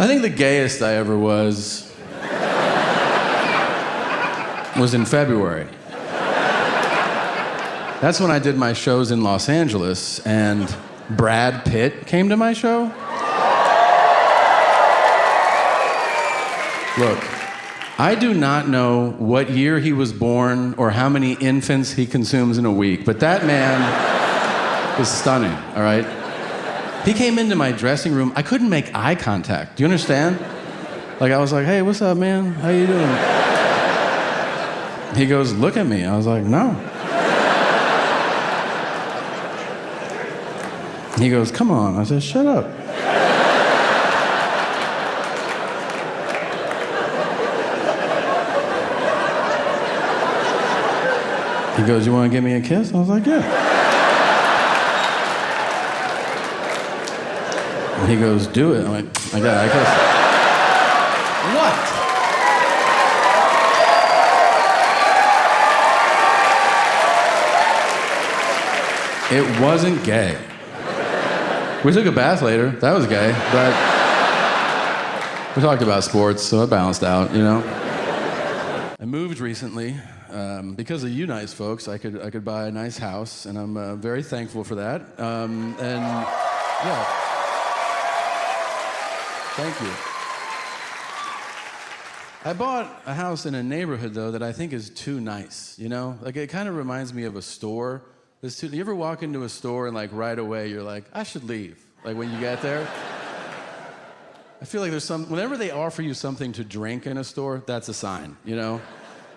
I think the gayest I ever was in February. That's when I did my shows in Los Angeles, and Brad Pitt came to my show. Look, I do not know what year he was born or how many infants he consumes in a week, but that man is stunning, all right? He came into my dressing room. I couldn't make eye contact. Do you understand? Like, I was like, hey, what's up, man? How you doing? He goes, look at me. I was like, no. He goes, come on. I said, shut up. He goes, you want to give me a kiss? I was like, yeah. And he goes, do it. I'm like, I got it, I kiss. What? It wasn't gay. We took a bath later. That was gay, but we talked about sports, so it balanced out, you know? I moved recently. Because of you nice folks, I could buy a nice house, and I'm very thankful for that. And yeah, thank you. I bought a house in a neighborhood, though, that I think is too nice, you know? Like, it kind of reminds me of a store. You ever walk into a store and, like, right away you're like, I should leave, like, when you get there? I feel like whenever they offer you something to drink in a store, that's a sign, you know?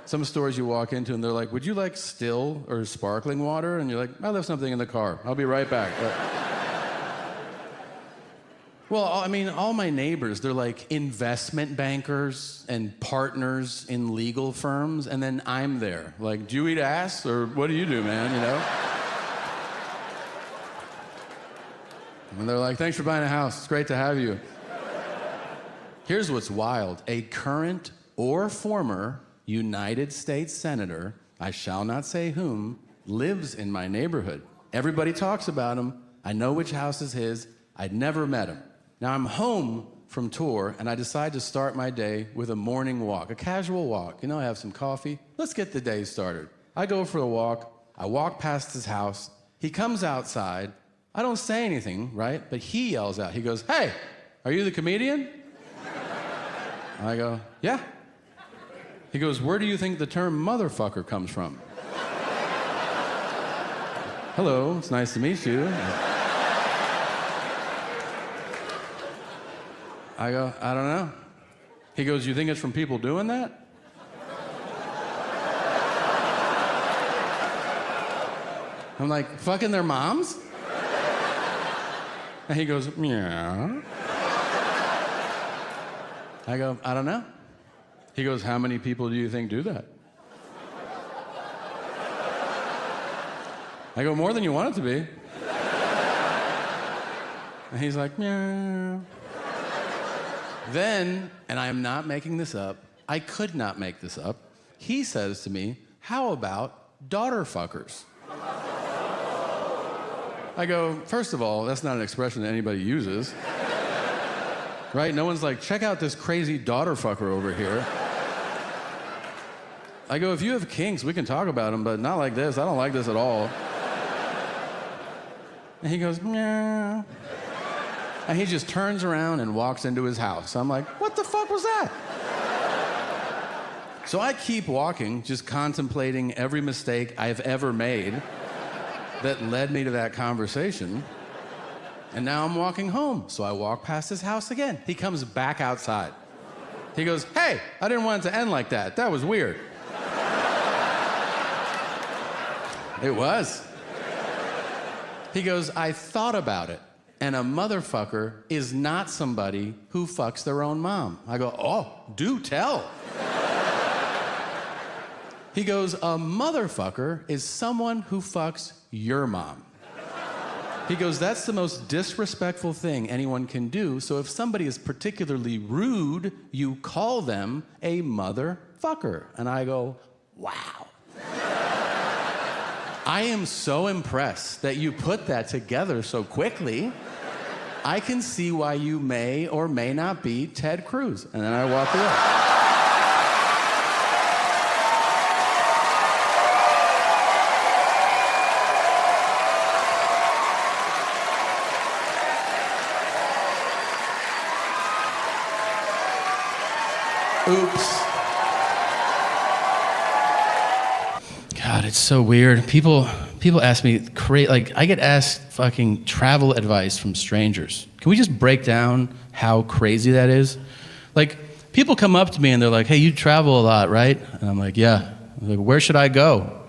Some stores you walk into and they're like, would you like still or sparkling water? And you're like, I left something in the car. I'll be right back. Well, I mean, all my neighbors, they're like investment bankers and partners in legal firms, and then I'm there. Like, do you eat ass, or what do you do, man, you know? And they're like, thanks for buying a house. It's great to have you. Here's what's wild. A current or former United States Senator, I shall not say whom, lives in my neighborhood. Everybody talks about him. I know which house is his. I'd never met him. Now I'm home from tour, and I decide to start my day with a morning walk, a casual walk. You know, I have some coffee. Let's get the day started. I go for a walk. I walk past his house. He comes outside. I don't say anything, right? But he yells out. He goes, hey, are you the comedian? I go, yeah. He goes, where do you think the term motherfucker comes from? Hello, it's nice to meet you. I go, I don't know. He goes, you think it's from people doing that? I'm like, fucking their moms? And he goes, yeah. I go, I don't know. He goes, how many people do you think do that? I go, more than you want it to be. And he's like, meow. Then, and I am not making this up, I could not make this up, he says to me, how about daughter fuckers? I go, first of all, that's not an expression that anybody uses. Right? No one's like, check out this crazy daughter fucker over here. I go, if you have kinks, we can talk about them, but not like this. I don't like this at all. And he goes, meow. And he just turns around and walks into his house. I'm like, what the fuck was that? So I keep walking, just contemplating every mistake I've ever made that led me to that conversation. And now I'm walking home. So I walk past his house again. He comes back outside. He goes, hey, I didn't want it to end like that. That was weird. It was. He goes, I thought about it, and a motherfucker is not somebody who fucks their own mom. I go, oh, do tell. He goes, a motherfucker is someone who fucks your mom. He goes, that's the most disrespectful thing anyone can do, so if somebody is particularly rude, you call them a motherfucker. And I go, wow. I am so impressed that you put that together so quickly. I can see why you may or may not be Ted Cruz. And then I walked away. Oops. God, it's so weird. People ask me, I get asked fucking travel advice from strangers. Can we just break down how crazy that is? Like, people come up to me and they're like, hey, you travel a lot, right? And I'm like, yeah. I'm like, where should I go?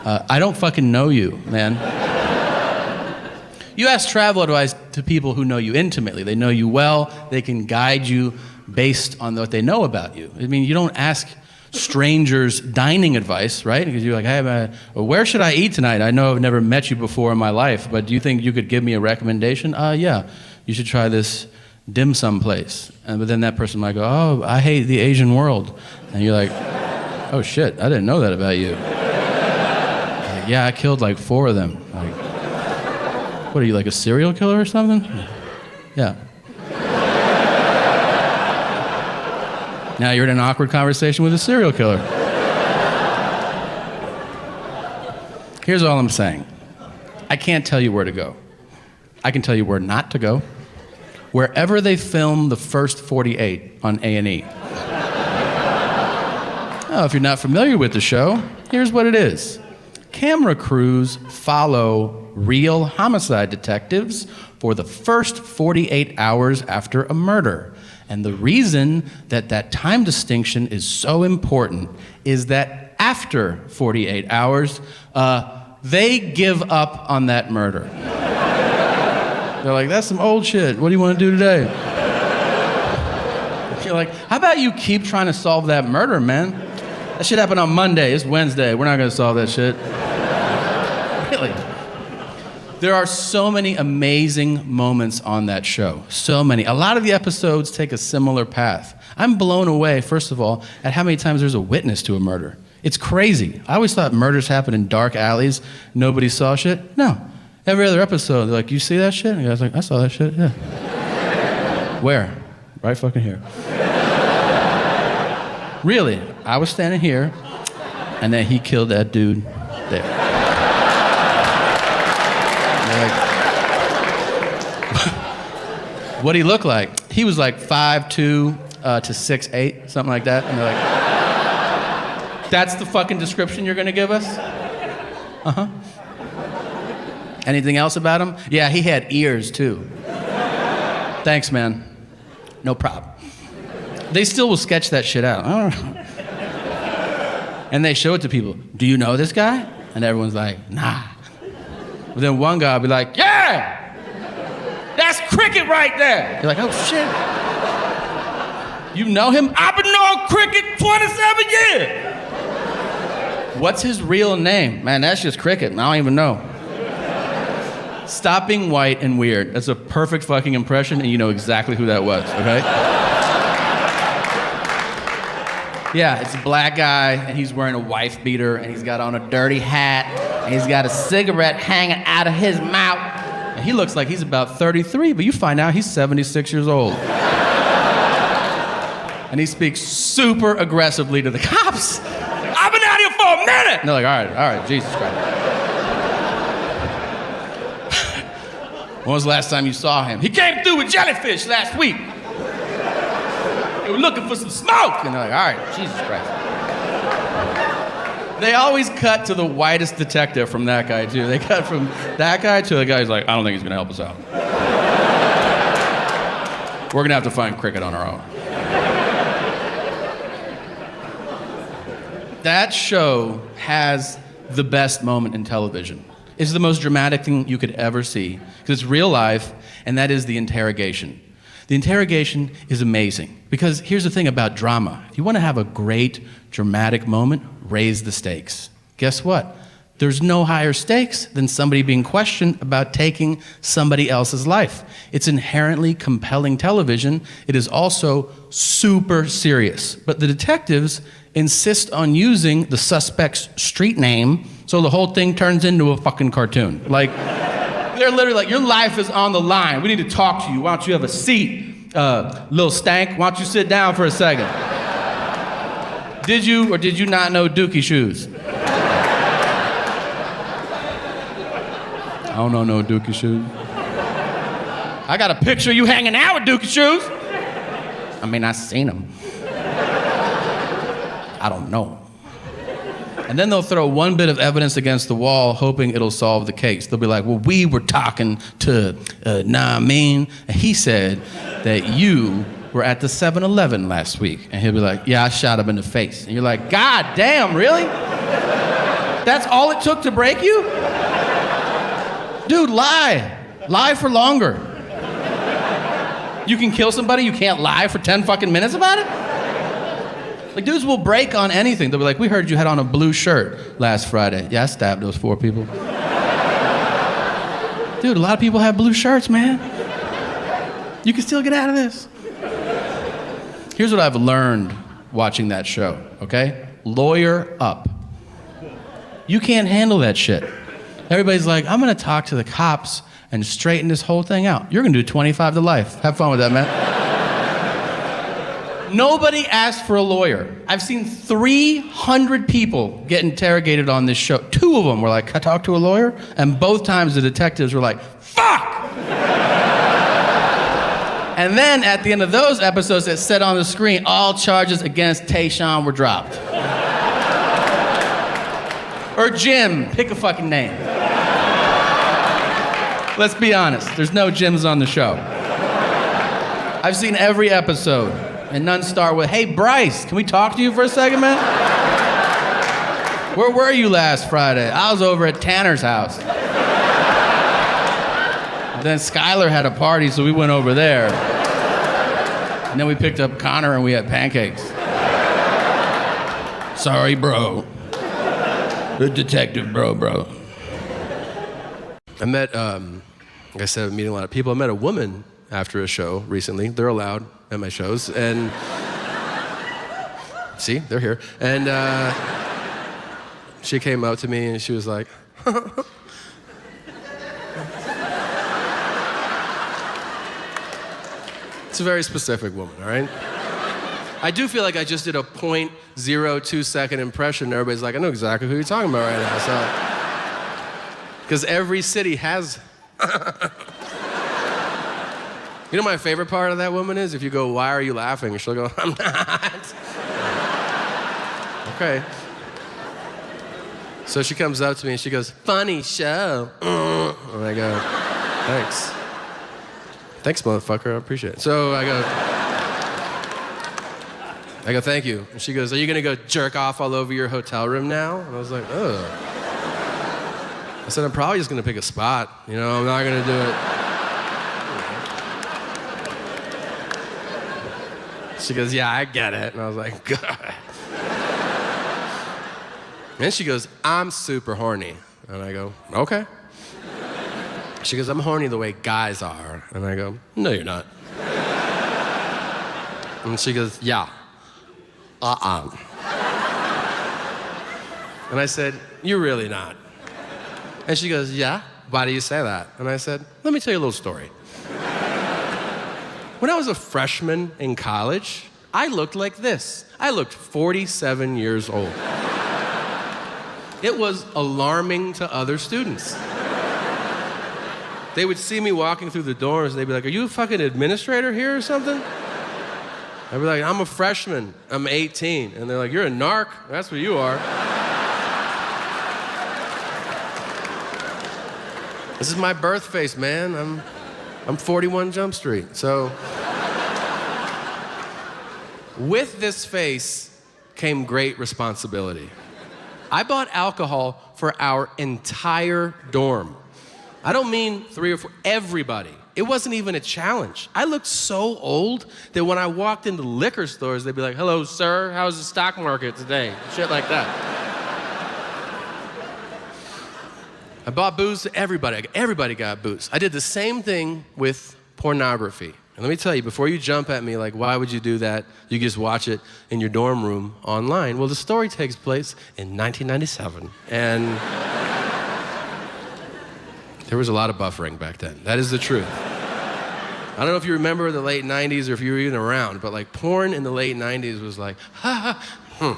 I don't fucking know you, man. You ask travel advice to people who know you intimately. They know you well. They can guide you based on what they know about you. I mean, you don't ask strangers dining advice, right? Because you're like, hey, where should I eat tonight? I know I've never met you before in my life, but do you think you could give me a recommendation? Yeah, you should try this dim sum place. But then that person might go, oh, I hate the Asian world. And you're like, oh shit, I didn't know that about you. Like, yeah, I killed like 4 of them. Like, what are you, like a serial killer or something? Yeah. Now you're in an awkward conversation with a serial killer. Here's all I'm saying. I can't tell you where to go. I can tell you where not to go. Wherever they film the first 48 on A&E. Oh, if you're not familiar with the show, here's what it is. Camera crews follow real homicide detectives for the first 48 hours after a murder. And the reason that that time distinction is so important is that after 48 hours, they give up on that murder. They're like, that's some old shit. What do you want to do today? You're like, how about you keep trying to solve that murder, man? That shit happened on Monday. It's Wednesday. We're not going to solve that shit. Really? There are so many amazing moments on that show. So many. A lot of the episodes take a similar path. I'm blown away, first of all, at how many times there's a witness to a murder. It's crazy. I always thought murders happen in dark alleys. Nobody saw shit. No. Every other episode, they're like, you see that shit? And the guy's like, I saw that shit, yeah. Where? Right fucking here. Really, I was standing here, and then he killed that dude there. Like, what'd he look like? He was like 5'2" to 6'8", something like that. And they're like, that's the fucking description you're gonna give us? Uh-huh. Anything else about him? Yeah, he had ears too. Thanks, man. No problem. They still will sketch that shit out. I don't know. And they show it to people. Do you know this guy? And everyone's like, nah. But then one guy will be like, yeah! That's Cricket right there! You're like, oh shit. You know him? I've been knowing Cricket 27 years! What's his real name? Man, that's just Cricket. I don't even know. Stop being white and weird. That's a perfect fucking impression, and you know exactly who that was, okay? Yeah, it's a black guy, and he's wearing a wife beater, and he's got on a dirty hat, and he's got a cigarette hanging out of his mouth. And he looks like he's about 33, but you find out he's 76 years old. And he speaks super aggressively to the cops. I've been out here for a minute! And they're like, all right, Jesus Christ. When was the last time you saw him? He came through with jellyfish last week. They were looking for some smoke. And they're like, all right, Jesus Christ. They always cut to the whitest detective from that guy, too. They cut from that guy to the guy who's like, I don't think he's going to help us out. We're going to have to find Cricket on our own. That show has the best moment in television. It's the most dramatic thing you could ever see, because it's real life, and that is the interrogation. The interrogation is amazing, because here's the thing about drama. If you want to have a great, dramatic moment, raise the stakes. Guess what? There's no higher stakes than somebody being questioned about taking somebody else's life. It's inherently compelling television. It is also super serious. But the detectives insist on using the suspect's street name, so the whole thing turns into a fucking cartoon. Like, They're literally like, your life is on the line. We need to talk to you. Why don't you have a seat? Little stank, why don't you sit down for a second? Did you or did you not know Dookie shoes? I don't know no Dookie shoes. I got a picture of you hanging out with Dookie shoes. I mean, I seen them. I don't know. And then they'll throw one bit of evidence against the wall, hoping it'll solve the case. They'll be like, well, we were talking to Naamin, and he said that you were at the 7-Eleven last week. And he'll be like, yeah, I shot him in the face. And you're like, God damn, really? That's all it took to break you? Dude, lie. Lie for longer. You can kill somebody, you can't lie for 10 fucking minutes about it? Like, dudes will break on anything. They'll be like, we heard you had on a blue shirt last Friday. Yeah, I stabbed those 4 people. Dude, a lot of people have blue shirts, man. You can still get out of this. Here's what I've learned watching that show, okay? Lawyer up. You can't handle that shit. Everybody's like, I'm gonna talk to the cops and straighten this whole thing out. You're gonna do 25 to life. Have fun with that, man. Nobody asked for a lawyer. I've seen 300 people get interrogated on this show. 2 of them were like, can I talk to a lawyer? And both times the detectives were like, fuck! And then at the end of those episodes, it said on the screen, all charges against Tayshaun were dropped. Or Jim, pick a fucking name. Let's be honest, there's no Jims on the show. I've seen every episode, and none start with, hey, Bryce, can we talk to you for a second, man? Where were you last Friday? I was over at Tanner's house. Then Skylar had a party, so we went over there. And then we picked up Connor and we had pancakes. Sorry, bro. The detective, bro. I met, like I said, I'm meeting a lot of people. I met a woman after a show recently. They're allowed at my shows. And see, they're here. And she came up to me and she was like, it's a very specific woman, all right? I do feel like I just did a 0.02 second impression. Everybody's like, I know exactly who you're talking about right now. So, because every city has. You know my favorite part of that woman is if you go, why are you laughing? She'll go, I'm not. Okay. So she comes up to me and she goes, funny show. And I go, thanks. Thanks, motherfucker, I appreciate it. So I go, thank you. And she goes, are you gonna go jerk off all over your hotel room now? And I was like, ugh. I said, I'm probably just gonna pick a spot. You know, I'm not gonna do it. She goes, yeah, I get it. And I was like, God. And she goes, I'm super horny. And I go, okay. She goes, I'm horny the way guys are. And I go, no, you're not. And she goes, yeah. And I said, you're really not. And she goes, yeah, why do you say that? And I said, let me tell you a little story. When I was a freshman in college, I looked like this. I looked 47 years old. It was alarming to other students. They would see me walking through the dorms and they'd be like, are you a fucking administrator here or something? I'd be like, I'm a freshman, I'm 18. And they're like, you're a narc, that's what you are. This is my birth face, man. I'm 41 Jump Street. So, with this face came great responsibility. I bought alcohol for our entire dorm. I don't mean 3 or 4, everybody. It wasn't even a challenge. I looked so old that when I walked into liquor stores, they'd be like, hello, sir, how's the stock market today? Shit like that. I bought booze to everybody. Everybody got booze. I did the same thing with pornography. And let me tell you, before you jump at me like, why would you do that? You just watch it in your dorm room online. Well, the story takes place in 1997. And There was a lot of buffering back then. That is the truth. I don't know if you remember the late 90s or if you were even around, but like porn in the late 90s was like, ha ha,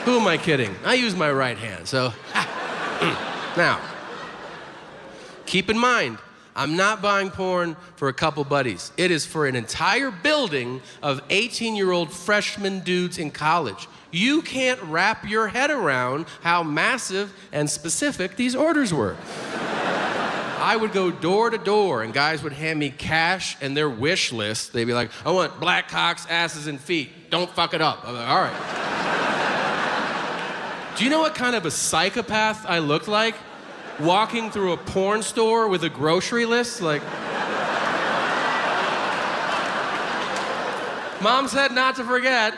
Who am I kidding? I use my right hand, so, Now, keep in mind, I'm not buying porn for a couple buddies. It is for an entire building of 18-year-old freshman dudes in college. You can't wrap your head around how massive and specific these orders were. I would go door to door, and guys would hand me cash and their wish list. They'd be like, I want black cocks, asses, and feet. Don't fuck it up. I'm like, all right. Do you know what kind of a psychopath I looked like? Walking through a porn store with a grocery list, like... Mom said not to forget.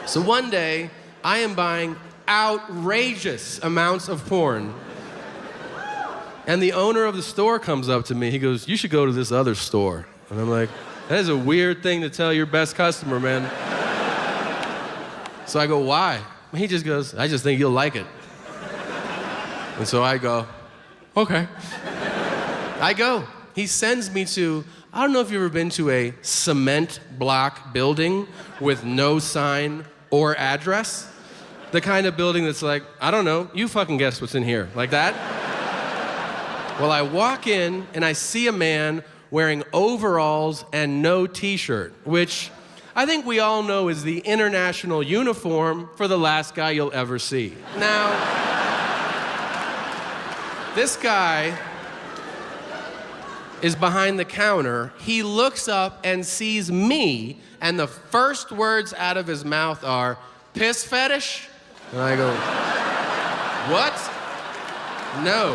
So one day, I am buying outrageous amounts of porn. And the owner of the store comes up to me. He goes, you should go to this other store. And I'm like, that is a weird thing to tell your best customer, man. So I go, why? He just goes, I just think you'll like it. And so I go, okay. I go. He sends me to, I don't know if you've ever been to a cement block building with no sign or address. The kind of building that's like, I don't know, you fucking guess what's in here, like that. Well, I walk in and I see a man wearing overalls and no t-shirt, which I think we all know is the international uniform for the last guy you'll ever see. Now, this guy is behind the counter. He looks up and sees me, and the first words out of his mouth are, piss fetish? And I go, what? No.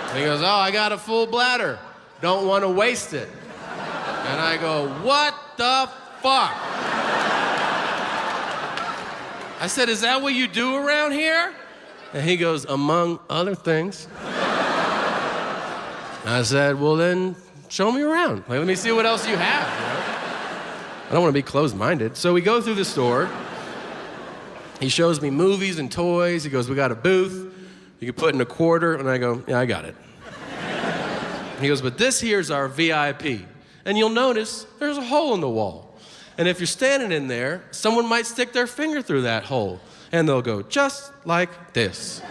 And he goes, oh, I got a full bladder. Don't want to waste it. And I go, what the fuck? I said, is that what you do around here? And he goes, among other things. I said, well then, show me around. Like, let me see what else you have, you know? I don't want to be closed-minded. So we go through the store. He shows me movies and toys. He goes, we got a booth. You can put in a quarter. And I go, yeah, I got it. He goes, but this here's our VIP. And you'll notice there's a hole in the wall. And if you're standing in there, someone might stick their finger through that hole. And they'll go, just like this.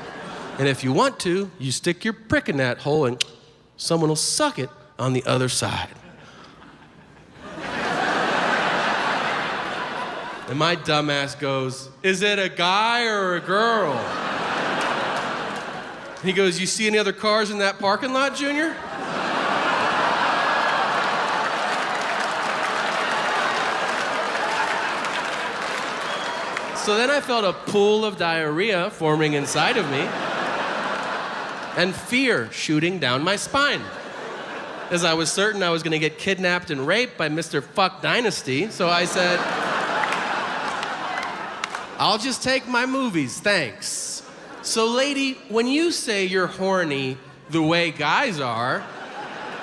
And if you want to, you stick your prick in that hole and someone will suck it on the other side. And my dumbass goes, is it a guy or a girl? He goes, you see any other cars in that parking lot, Junior? So then I felt a pool of diarrhea forming inside of me and fear shooting down my spine, as I was certain I was gonna get kidnapped and raped by Mr. Fuck Dynasty. So I said, I'll just take my movies, thanks. So lady, when you say you're horny the way guys are,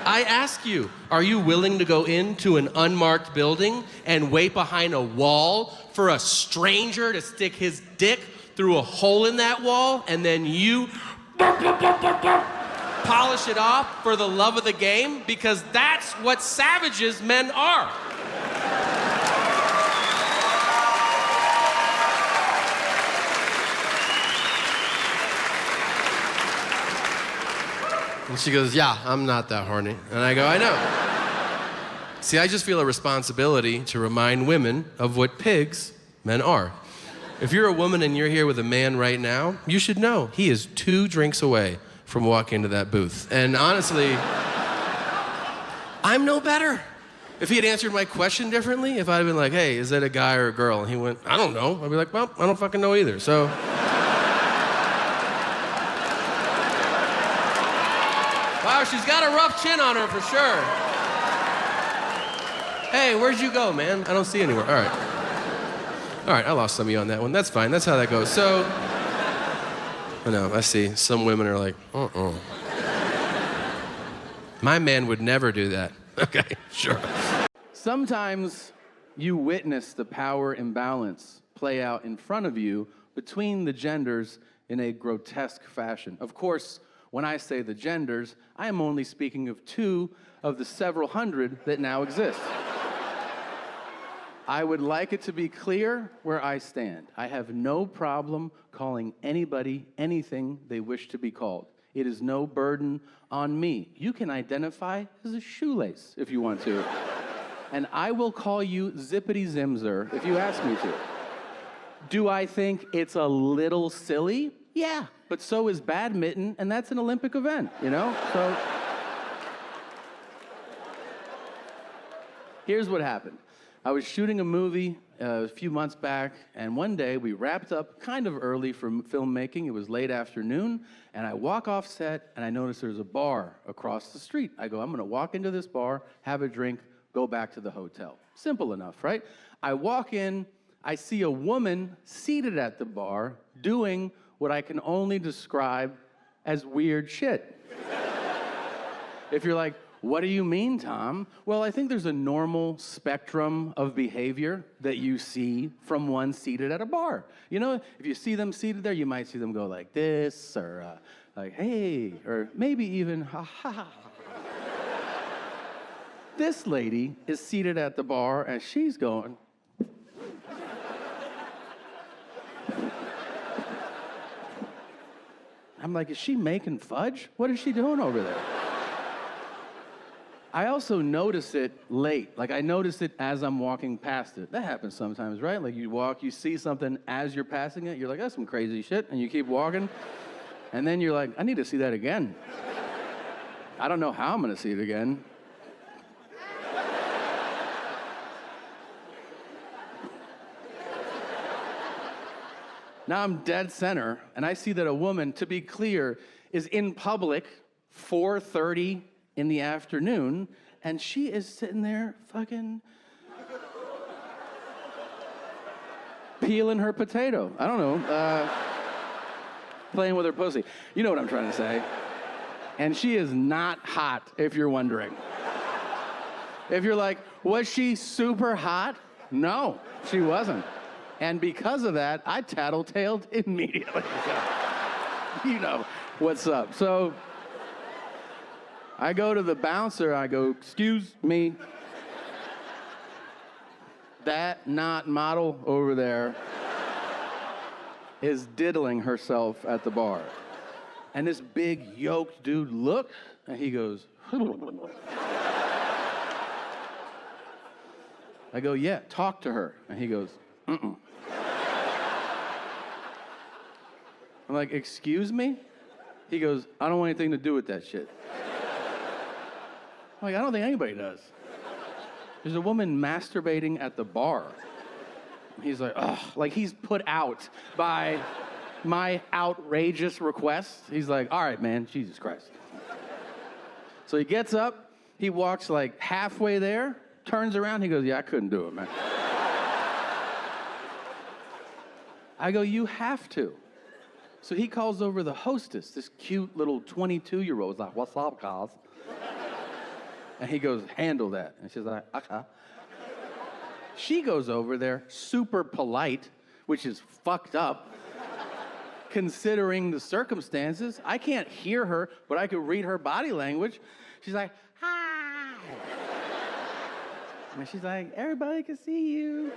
I ask you, are you willing to go into an unmarked building and wait behind a wall for a stranger to stick his dick through a hole in that wall and then you polish it off for the love of the game? Because that's what savages men are. And she goes, yeah, I'm not that horny. And I go, I know. See, I just feel a responsibility to remind women of what pigs men are. If you're a woman and you're here with a man right now, you should know he is 2 drinks away from walking into that booth. And honestly, I'm no better. If he had answered my question differently, if I'd been like, hey, is that a guy or a girl? And he went, I don't know. I'd be like, well, I don't fucking know either, so. Wow, she's got a rough chin on her for sure. Hey, where'd you go, man? I don't see you anywhere. All right. All right, I lost some of you on that one. That's fine. That's how that goes. So, I know, I see. Some women are like, My man would never do that. Okay, sure. Sometimes you witness the power imbalance play out in front of you between the genders in a grotesque fashion. Of course, when I say the genders, I am only speaking of 2 of the several hundred that now exist. I would like it to be clear where I stand. I have no problem calling anybody anything they wish to be called. It is no burden on me. You can identify as a shoelace if you want to. And I will call you Zippity Zimzer if you ask me to. Do I think it's a little silly? Yeah, but so is badminton, and that's an Olympic event, you know? So here's what happened. I was shooting a movie a few months back, and one day we wrapped up kind of early from filmmaking. It was late afternoon, and I walk off set, and I notice there's a bar across the street. I go, I'm gonna walk into this bar, have a drink, go back to the hotel. Simple enough, right? I walk in, I see a woman seated at the bar doing what I can only describe as weird shit. If you're like, what do you mean, Tom? Well, I think there's a normal spectrum of behavior that you see from one seated at a bar. You know, if you see them seated there, you might see them go like this, or like, hey, or maybe even, ha ha. This lady is seated at the bar and she's going. I'm like, is she making fudge? What is she doing over there? I also notice it late. Like, I notice it as I'm walking past it. That happens sometimes, right? Like, you walk, you see something as you're passing it, you're like, that's some crazy shit, and you keep walking, and then you're like, I need to see that again. I don't know how I'm gonna see it again. Now I'm dead center, and I see that a woman, to be clear, is in public, 4:30 in the afternoon, and she is sitting there fucking peeling her potato. I don't know, playing with her pussy. You know what I'm trying to say. And she is not hot, if you're wondering. If you're like, was she super hot? No, she wasn't. And because of that, I tattletaled immediately. You know what's up. So I go to the bouncer, I go, excuse me. That not model over there is diddling herself at the bar. And this big yoked dude looks, and he goes, I go, yeah, talk to her. And he goes, mm-mm. I'm like, excuse me? He goes, I don't want anything to do with that shit. I'm like, I don't think anybody does. There's a woman masturbating at the bar. He's like, ugh, like he's put out by my outrageous request. He's like, all right, man, Jesus Christ. So he gets up, he walks like halfway there, turns around, he goes, yeah, I couldn't do it, man. I go, you have to. So he calls over the hostess, this cute little 22-year-old. He's like, what's up, guys? And he goes, handle that. And she's like, okay. She goes over there, super polite, which is fucked up, considering the circumstances. I can't hear her, but I could read her body language. She's like, hi. And she's like, everybody can see you.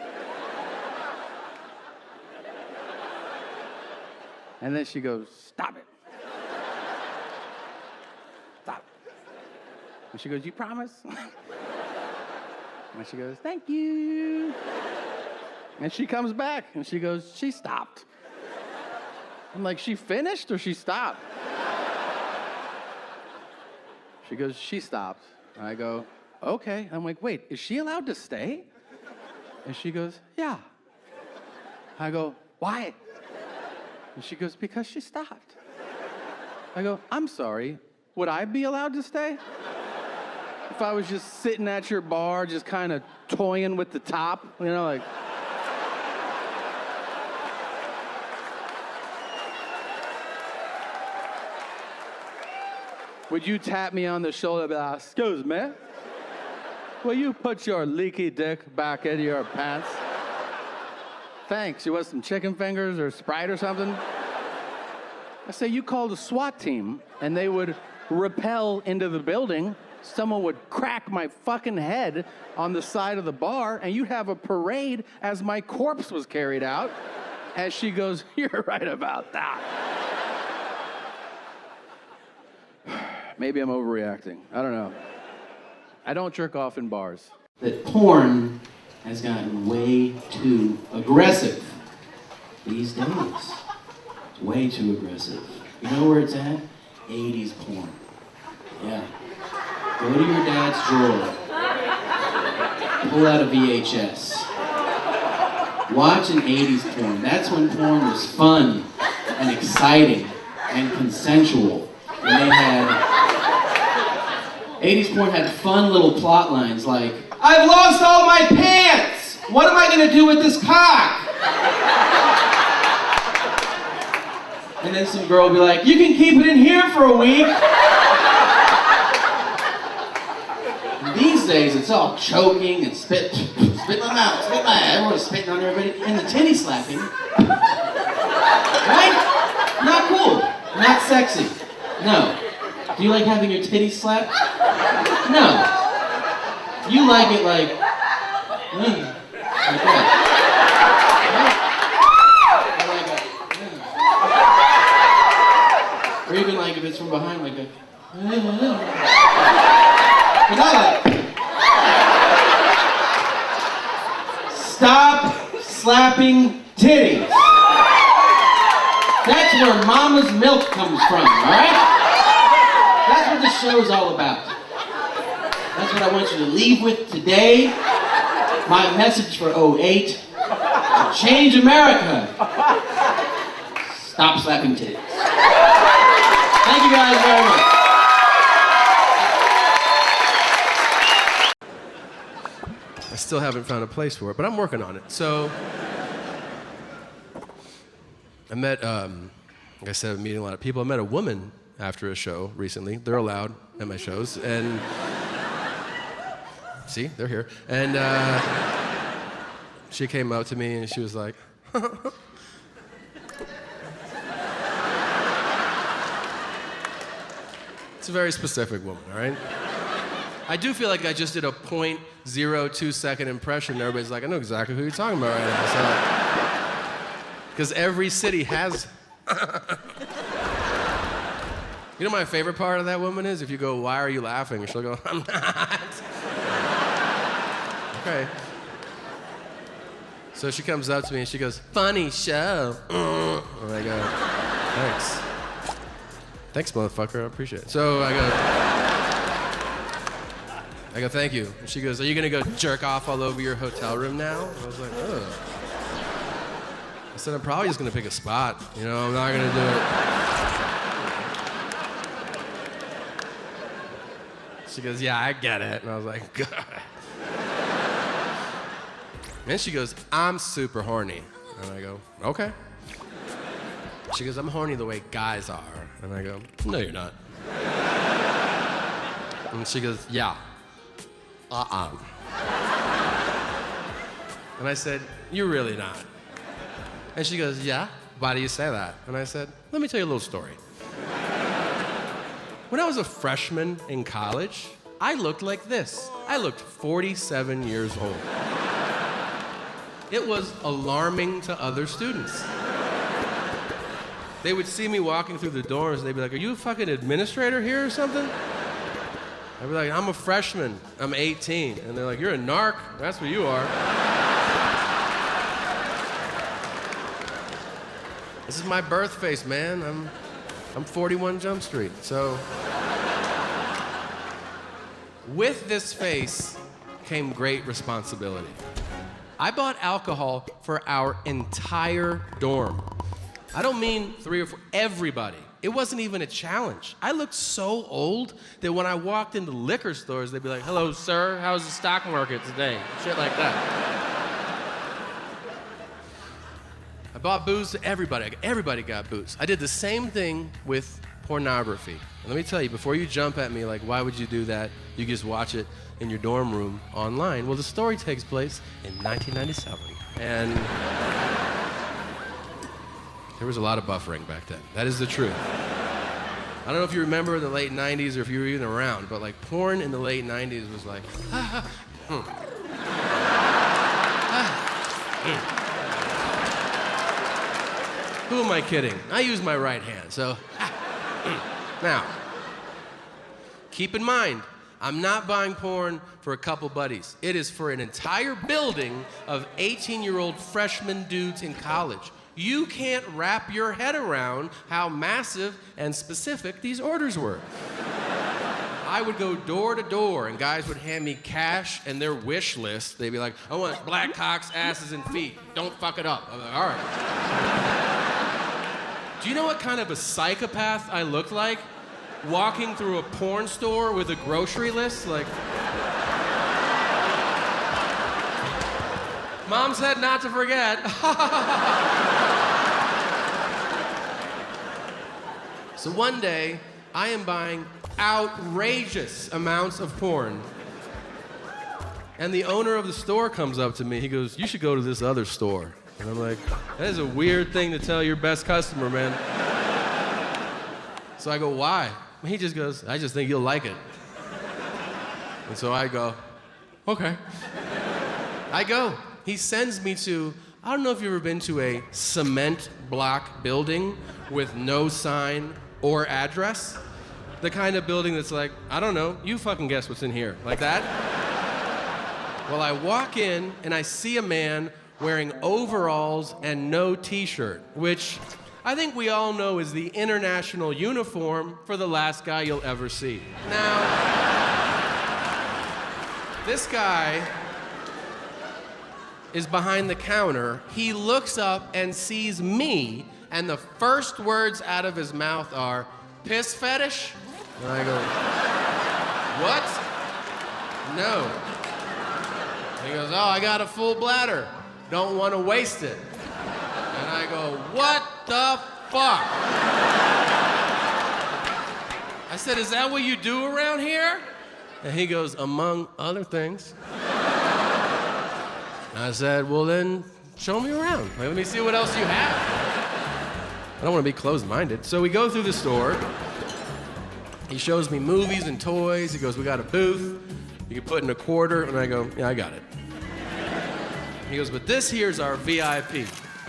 And then she goes, stop it. Stop. And she goes, you promise? And she goes, thank you. And she comes back and she goes, she stopped. I'm like, she finished or she stopped? She goes, she stopped. And I go, okay. I'm like, wait, is she allowed to stay? And she goes, yeah. I go, why? And she goes, because she stopped. I go, I'm sorry, would I be allowed to stay? If I was just sitting at your bar, just kind of toying with the top, you know, like. Would you tap me on the shoulder and be like, excuse me? Will you put your leaky dick back into your pants? Thanks. You want some chicken fingers or Sprite or something? I say, you called a SWAT team and they would rappel into the building. Someone would crack my fucking head on the side of the bar and you'd have a parade as my corpse was carried out. As she goes, you're right about that. Maybe I'm overreacting. I don't know. I don't jerk off in bars. That porn has gotten way too aggressive these days. Way too aggressive. You know where it's at? 80s porn. Yeah. Go to your dad's drawer. Pull out a VHS. Watch an 80s porn. That's when porn was fun and exciting and consensual. And they had 80s porn had fun little plot lines like, I've lost all my pants! What am I gonna do with this cock? And then some girl will be like, you can keep it in here for a week. And these days, it's all choking and spit in my mouth, spit in my eye. Everyone's spitting on everybody. And the titty slapping. Right? Not cool. Not sexy. No. Do you like having your titties slapped? No. You like it like that. Or even like if it's from behind, like a. But not like. Stop slapping titties. That's where mama's milk comes from, alright? That's what this show is all about. That's what I want you to leave with today. My message for 08. To change America. Stop slapping titties. Thank you guys very much. I still haven't found a place for it, but I'm working on it. So I met, like I said, I'm meeting a lot of people. I met a woman after a show recently. They're allowed at my shows. And see, they're here. And she came up to me and she was like, it's a very specific woman, all right? I do feel like I just did a 0.02 second impression. Everybody's like, I know exactly who you're talking about right now. So, because every city has. You know my favorite part of that woman is if you go, why are you laughing? She'll go, I'm not. Okay. So she comes up to me and she goes, funny show. And I go, thanks. Thanks, motherfucker, I appreciate it. So I go, thank you. And she goes, are you gonna go jerk off all over your hotel room now? I was like, oh. I said, I'm probably just gonna pick a spot. You know, I'm not gonna do it. She goes, yeah, I get it. And I was like, God. And she goes, I'm super horny. And I go, okay. She goes, I'm horny the way guys are. And I go, no, you're not. And she goes, yeah. And I said, you're really not. And she goes, yeah? Why do you say that? And I said, let me tell you a little story. When I was a freshman in college, I looked like this. I looked 47 years old. It was alarming to other students. They would see me walking through the doors and they'd be like, are you a fucking administrator here or something? I'd be like, I'm a freshman, I'm 18. And they're like, you're a narc, that's what you are. This is my birth face, man. I'm 41 Jump Street. So, with this face came great responsibility. I bought alcohol for our entire dorm. I don't mean 3 or 4, everybody. It wasn't even a challenge. I looked so old that when I walked into liquor stores, they'd be like, hello, sir, how's the stock market today? Shit like that. I bought booze to everybody. Everybody got booze. I did the same thing with pornography. And let me tell you, before you jump at me like, why would you do that? You just watch it in your dorm room online. Well, the story takes place in 1997. And there was a lot of buffering back then. That is the truth. I don't know if you remember the late 90s or if you were even around, but like porn in the late 90s was like, Who am I kidding? I use my right hand, so. Now, keep in mind, I'm not buying porn for a couple buddies. It is for an entire building of 18-year-old freshman dudes in college. You can't wrap your head around how massive and specific these orders were. I would go door to door, and guys would hand me cash and their wish list. They'd be like, I want black cocks, asses, and feet. Don't fuck it up. I'm like, all right. Do you know what kind of a psychopath I looked like? Walking through a porn store with a grocery list? Like, Mom said not to forget. So one day, I am buying outrageous amounts of porn. And the owner of the store comes up to me. He goes, you should go to this other store. And I'm like, that is a weird thing to tell your best customer, man. So I go, why? He just goes, I just think you'll like it. And so I go, okay. I go. He sends me to, I don't know if you've ever been to a cement block building with no sign or address. The kind of building that's like, I don't know, you fucking guess what's in here. Like that? Well, I walk in and I see a man wearing overalls and no t-shirt, which I think we all know is the international uniform for the last guy you'll ever see. Now, this guy is behind the counter. He looks up and sees me, and the first words out of his mouth are, piss fetish? And I go, what? No. He goes, oh, I got a full bladder. Don't want to waste it. And I go, what the fuck? I said, is that what you do around here? And he goes, among other things. I said, well then, show me around. Like, let me see what else you have. I don't want to be closed-minded. So we go through the store. He shows me movies and toys. He goes, we got a booth. You can put in a quarter. And I go, yeah, I got it. He goes, but this here's our VIP.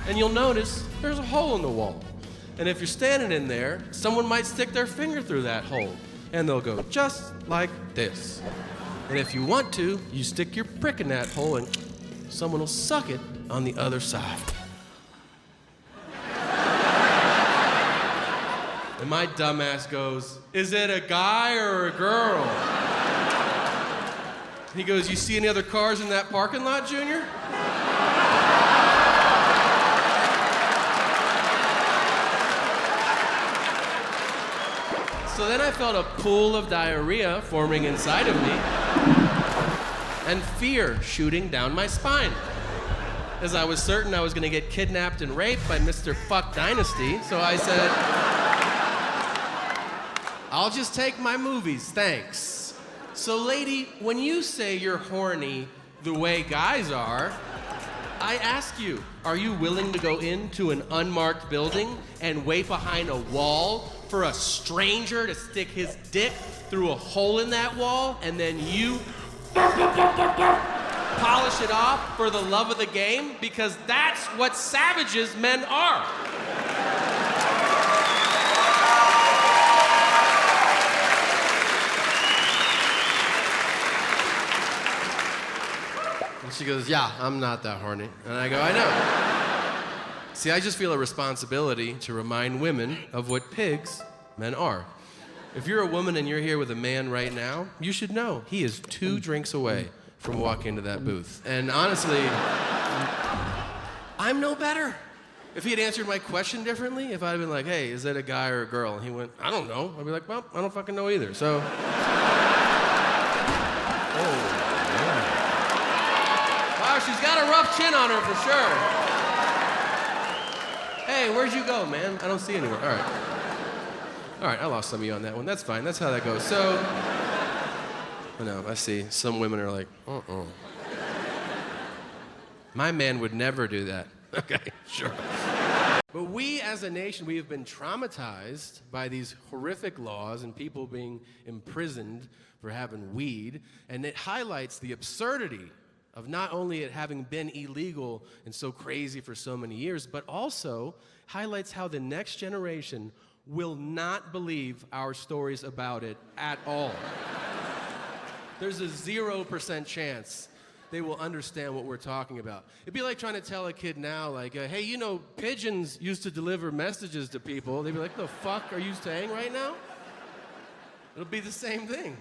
And you'll notice there's a hole in the wall. And if you're standing in there, someone might stick their finger through that hole. And they'll go just like this. And if you want to, you stick your prick in that hole and someone will suck it on the other side. And my dumbass goes, is it a guy or a girl? He goes, you see any other cars in that parking lot, Junior? So then I felt a pool of diarrhea forming inside of me and fear shooting down my spine, as I was certain I was gonna get kidnapped and raped by Mr. Fuck Dynasty. So I said, I'll just take my movies, thanks. So lady, when you say you're horny the way guys are, I ask you, are you willing to go into an unmarked building and wait behind a wall for a stranger to stick his dick through a hole in that wall and then you polish it off for the love of the game? Because that's what savages men are. And she goes, yeah, I'm not that horny. And I go, I know. See, I just feel a responsibility to remind women of what pigs men are. If you're a woman and you're here with a man right now, you should know he is 2 drinks away from walking into that booth. And honestly, I'm no better. If he had answered my question differently, if I'd been like, hey, is that a guy or a girl? And he went, I don't know. I'd be like, well, I don't fucking know either. So. Wow, she's got a rough chin on her for sure. Hey, where'd you go, man? I don't see you anywhere. All right. All right, I lost some of you on that one. That's fine. That's how that goes. So, I know, I see some women are like, my man would never do that. Okay, sure. But we as a nation, we have been traumatized by these horrific laws and people being imprisoned for having weed. And it highlights the absurdity of not only it having been illegal and so crazy for so many years, but also highlights how the next generation will not believe our stories about it at all. There's a 0% chance they will understand what we're talking about. It'd be like trying to tell a kid now, like, hey, you know, pigeons used to deliver messages to people. They'd be like, the fuck are you saying right now? It'll be the same thing.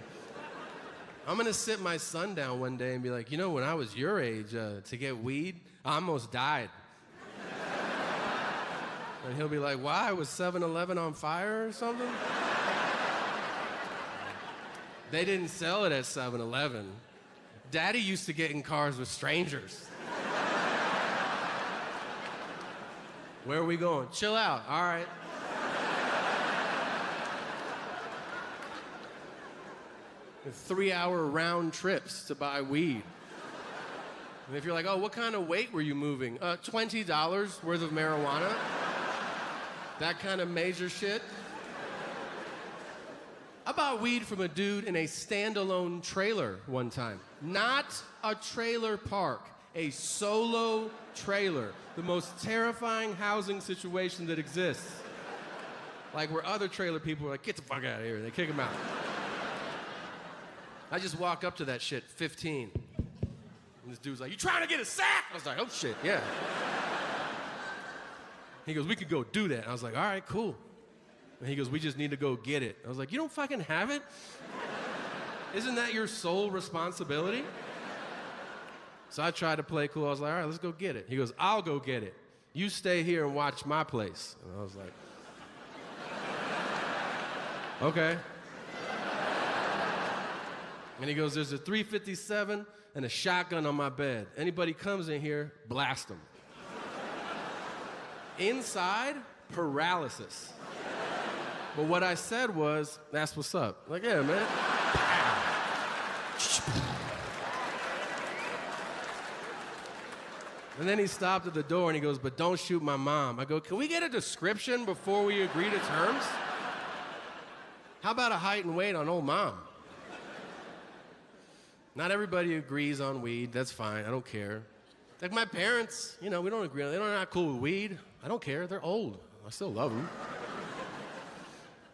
I'm gonna sit my son down one day and be like, you know, when I was your age, to get weed, I almost died. And he'll be like, why? Was 7-Eleven on fire or something? They didn't sell it at 7-Eleven. Daddy used to get in cars with strangers. Where are we going? Chill out, all right. The 3-hour round trips to buy weed. And if you're like, oh, what kind of weight were you moving? $20 worth of marijuana? That kind of major shit? I bought weed from a dude in a standalone trailer one time. Not a trailer park, a solo trailer. The most terrifying housing situation that exists. Like where other trailer people are like, get the fuck out of here. They kick him out. I just walk up to that shit, 15. And this dude's like, you trying to get a sack? I was like, oh shit, yeah. He goes, we could go do that. And I was like, all right, cool. And he goes, we just need to go get it. I was like, you don't fucking have it? Isn't that your sole responsibility? So I tried to play cool. I was like, all right, let's go get it. He goes, I'll go get it. You stay here and watch my place. And I was like, okay. And he goes, there's a .357 and a shotgun on my bed. Anybody comes in here, blast them. Inside, paralysis. But what I said was, that's what's up. Like, yeah, man. And then he stopped at the door and he goes, but don't shoot my mom. I go, can we get a description before we agree to terms? How about a height and weight on old mom? Not everybody agrees on weed. That's fine. I don't care. Like my parents, you know, we don't agree. They're not cool with weed. I don't care. They're old. I still love them.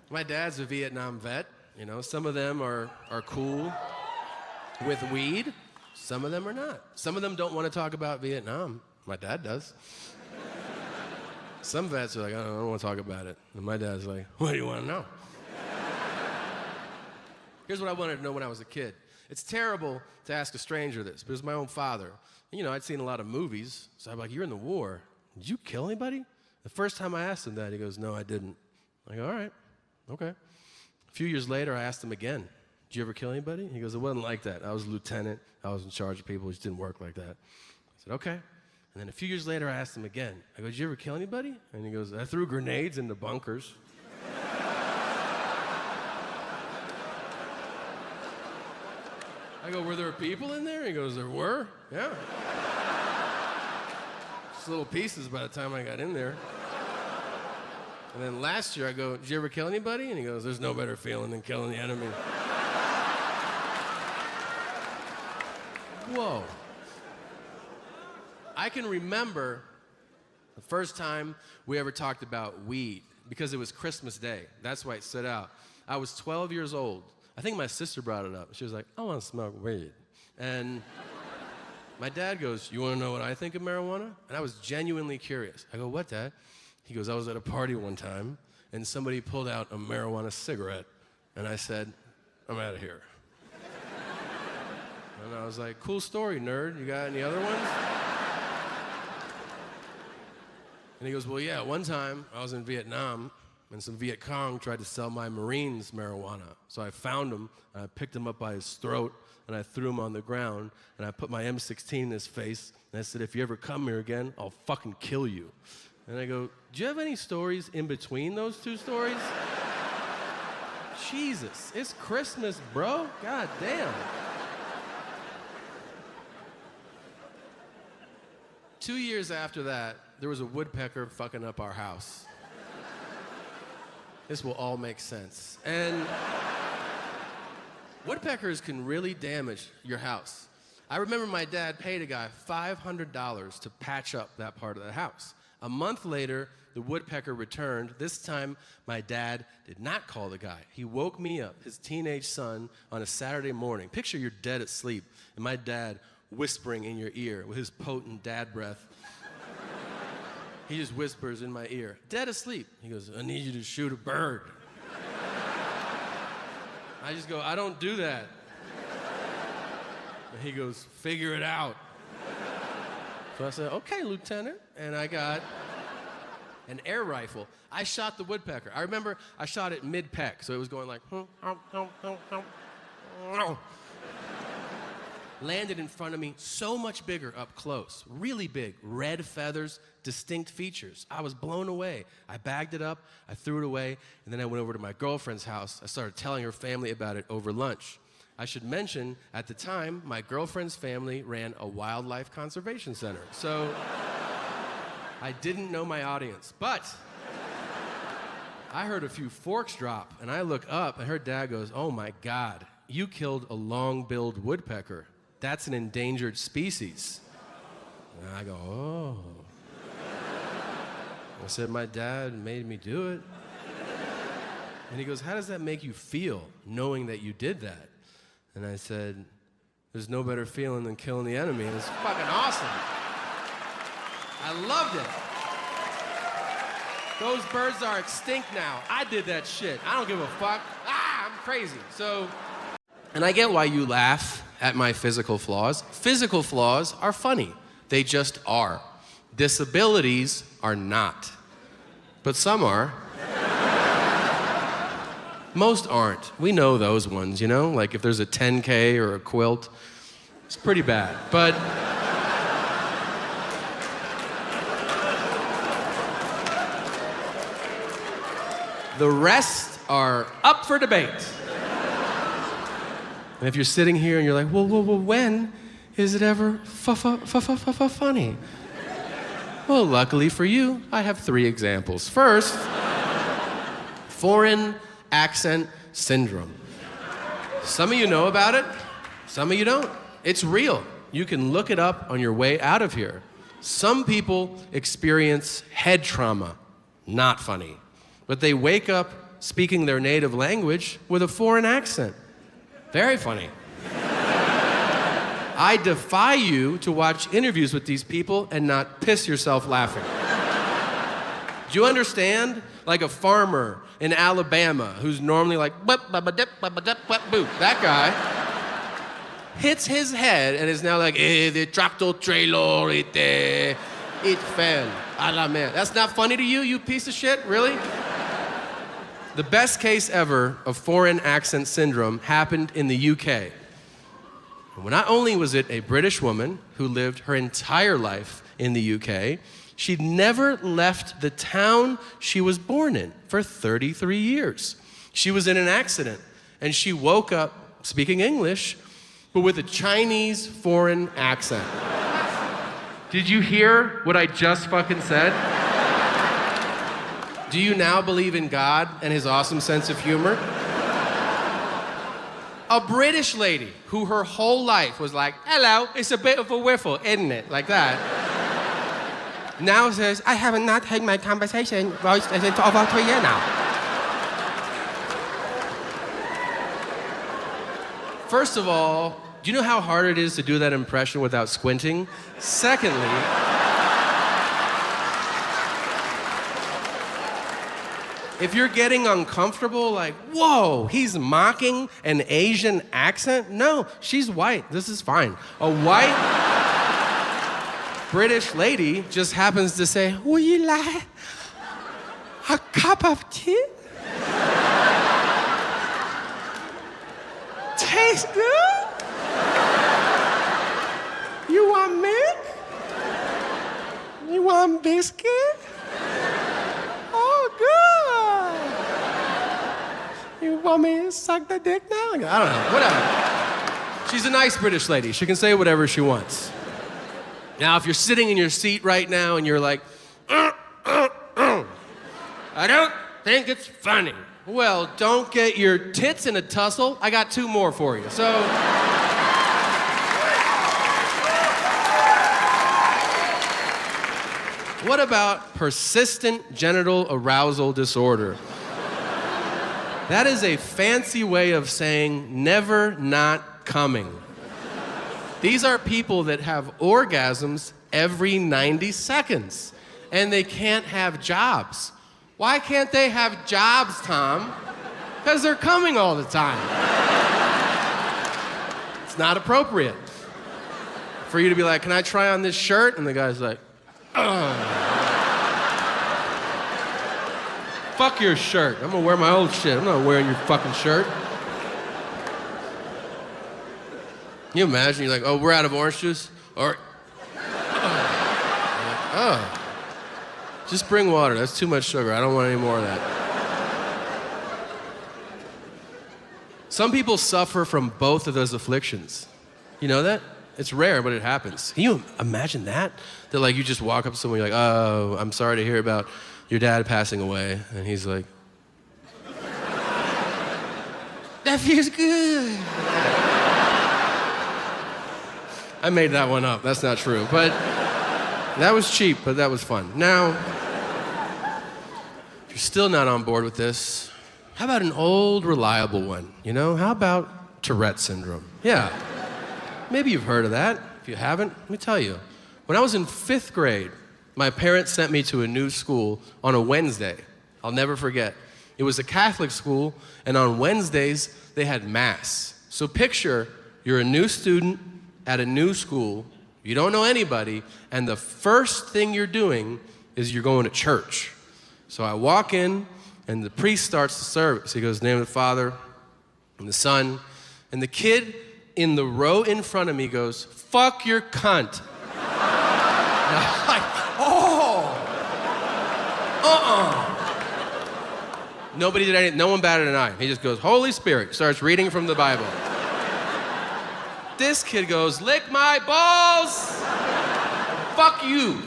My dad's a Vietnam vet. You know, some of them are cool with weed. Some of them are not. Some of them don't want to talk about Vietnam. My dad does. Some vets are like, I don't want to talk about it. And my dad's like, what do you want to know? Here's what I wanted to know when I was a kid. It's terrible to ask a stranger this, but it was my own father. You know, I'd seen a lot of movies, so I'm like, you're in the war. Did you kill anybody? The first time I asked him that, he goes, no, I didn't. I go, all right, okay. A few years later, I asked him again, did you ever kill anybody? He goes, it wasn't like that. I was a lieutenant. I was in charge of people. It just didn't work like that. I said, okay. And then a few years later, I asked him again. I go, did you ever kill anybody? And he goes, I threw grenades into bunkers. I go, were there people in there? He goes, there were, yeah. Just little pieces by the time I got in there. And then last year I go, did you ever kill anybody? And he goes, there's no better feeling than killing the enemy. Whoa. I can remember the first time we ever talked about weed because it was Christmas Day. That's why it stood out. I was 12 years old. I think my sister brought it up. She was like, I want to smoke weed. And my dad goes, you want to know what I think of marijuana? And I was genuinely curious. I go, what, Dad? He goes, I was at a party one time, and somebody pulled out a marijuana cigarette. And I said, I'm out of here. And I was like, cool story, nerd. You got any other ones? And he goes, well, yeah, one time I was in Vietnam, and some Viet Cong tried to sell my Marines marijuana. So I found him, and I picked him up by his throat, and I threw him on the ground, and I put my M16 in his face, and I said, if you ever come here again, I'll fucking kill you. And I go, do you have any stories in between those two stories? Jesus, it's Christmas, bro. God damn. 2 years after that, there was a woodpecker fucking up our house. This will all make sense. And woodpeckers can really damage your house. I remember my dad paid a guy $500 to patch up that part of the house. A month later, the woodpecker returned. This time, my dad did not call the guy. He woke me up, his teenage son, on a Saturday morning. Picture you're dead at sleep, and my dad whispering in your ear with his potent dad breath. He just whispers in my ear, dead asleep. He goes, I need you to shoot a bird. I just go, I don't do that. And he goes, figure it out. So I said, okay, Lieutenant. And I got an air rifle. I shot the woodpecker. I remember I shot it mid-peck, so it was going like, landed in front of me, so much bigger up close, really big, red feathers, distinct features. I was blown away. I bagged it up, I threw it away, and then I went over to my girlfriend's house. I started telling her family about it over lunch. I should mention, at the time, my girlfriend's family ran a wildlife conservation center. So I didn't know my audience, but I heard a few forks drop, and I look up, and her dad goes, oh my God, you killed a long-billed woodpecker. That's an endangered species. And I go, oh. I said, my dad made me do it. And he goes, how does that make you feel, knowing that you did that? And I said, there's no better feeling than killing the enemy. And it's fucking awesome. I loved it. Those birds are extinct now. I did that shit. I don't give a fuck. I'm crazy. So, and I get why you laugh at my physical flaws. Physical flaws are funny. They just are. Disabilities are not. But some are. Most aren't. We know those ones, you know? Like if there's a 10K or a quilt, it's pretty bad. But the rest are up for debate. And if you're sitting here and you're like, well, when is it ever funny? Well, luckily for you, I have 3 examples. First, foreign accent syndrome. Some of you know about it, some of you don't. It's real. You can look it up on your way out of here. Some people experience head trauma. Not funny. But they wake up speaking their native language with a foreign accent. Very funny. I defy you to watch interviews with these people and not piss yourself laughing. Do you understand? Like a farmer in Alabama who's normally like, that guy hits his head and is now like, the tractor trailer, it fell. A la mer. That's not funny to you, you piece of shit? Really? The best case ever of foreign accent syndrome happened in the UK. Well, not only was it a British woman who lived her entire life in the UK, she'd never left the town she was born in for 33 years. She was in an accident, and she woke up speaking English, but with a Chinese foreign accent. Did you hear what I just fucking said? Do you now believe in God and his awesome sense of humor? A British lady who her whole life was like, hello, it's a bit of a whiffle, isn't it? Like that. Now says, I have not had my conversation voice for over 3 years now. First of all, do you know how hard it is to do that impression without squinting? Secondly, if you're getting uncomfortable, like, whoa, he's mocking an Asian accent? No, she's white. This is fine. A white British lady just happens to say, would you like a cup of tea? Tastes good? You want milk? You want biscuit? Oh, good. You want me to suck the dick now? I don't know, whatever. She's a nice British lady. She can say whatever she wants. Now, if you're sitting in your seat right now and you're like, I don't think it's funny. Well, don't get your tits in a tussle. I got 2 more for you. So, what about persistent genital arousal disorder? That is a fancy way of saying never not coming. These are people that have orgasms every 90 seconds, and they can't have jobs. Why can't they have jobs, Tom? Because they're coming all the time. It's not appropriate for you to be like, can I try on this shirt? And the guy's like, fuck your shirt. I'm gonna wear my old shit. I'm not wearing your fucking shirt. Can you imagine? You're like, oh, we're out of orange juice? Or, oh. Just bring water. That's too much sugar. I don't want any more of that. Some people suffer from both of those afflictions. You know that? It's rare, but it happens. Can you imagine that? That like you just walk up to someone, you're like, oh, I'm sorry to hear about your dad passing away. And he's like, that feels good. I made that one up. That's not true. But that was cheap, but that was fun. Now, if you're still not on board with this, how about an old, reliable one? You know, how about Tourette syndrome? Yeah, maybe you've heard of that. If you haven't, let me tell you. When I was in 5th grade, my parents sent me to a new school on a Wednesday. I'll never forget. It was a Catholic school, and on Wednesdays, they had Mass. So picture you're a new student at a new school, you don't know anybody, and the first thing you're doing is you're going to church. So I walk in, and the priest starts the service. He goes, in the name of the Father, and the Son, and the kid in the row in front of me goes, fuck your cunt. And I'm like, Nobody did anything, no one batted an eye. He just goes, Holy Spirit, starts reading from the Bible. This kid goes, lick my balls! Fuck you.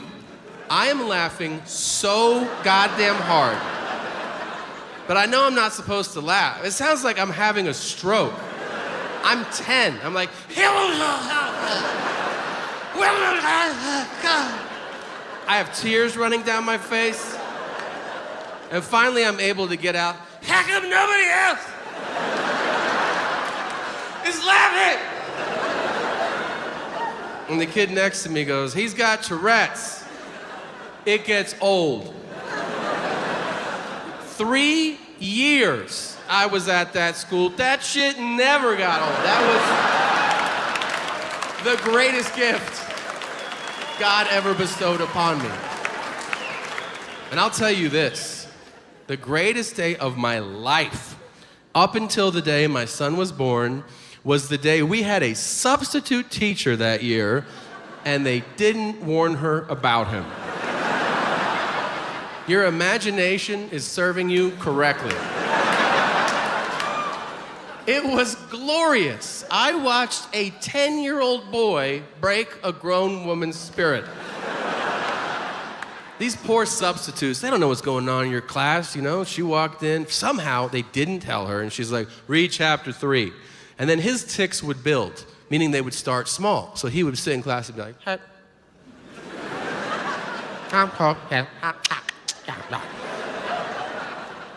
I am laughing so goddamn hard. But I know I'm not supposed to laugh. It sounds like I'm having a stroke. I'm 10. I'm like, I have tears running down my face. And finally I'm able to get out, how come nobody else is laughing? And the kid next to me goes, he's got Tourette's. It gets old. 3 years I was at that school. That shit never got old. That was the greatest gift God ever bestowed upon me. And I'll tell you this, the greatest day of my life, up until the day my son was born, was the day we had a substitute teacher that year, and they didn't warn her about him. Your imagination is serving you correctly. It was glorious. I watched a 10-year-old boy break a grown woman's spirit. These poor substitutes, they don't know what's going on in your class, you know? She walked in, somehow they didn't tell her, and she's like, read chapter 3. And then his tics would build, meaning they would start small. So he would sit in class and be like, hey.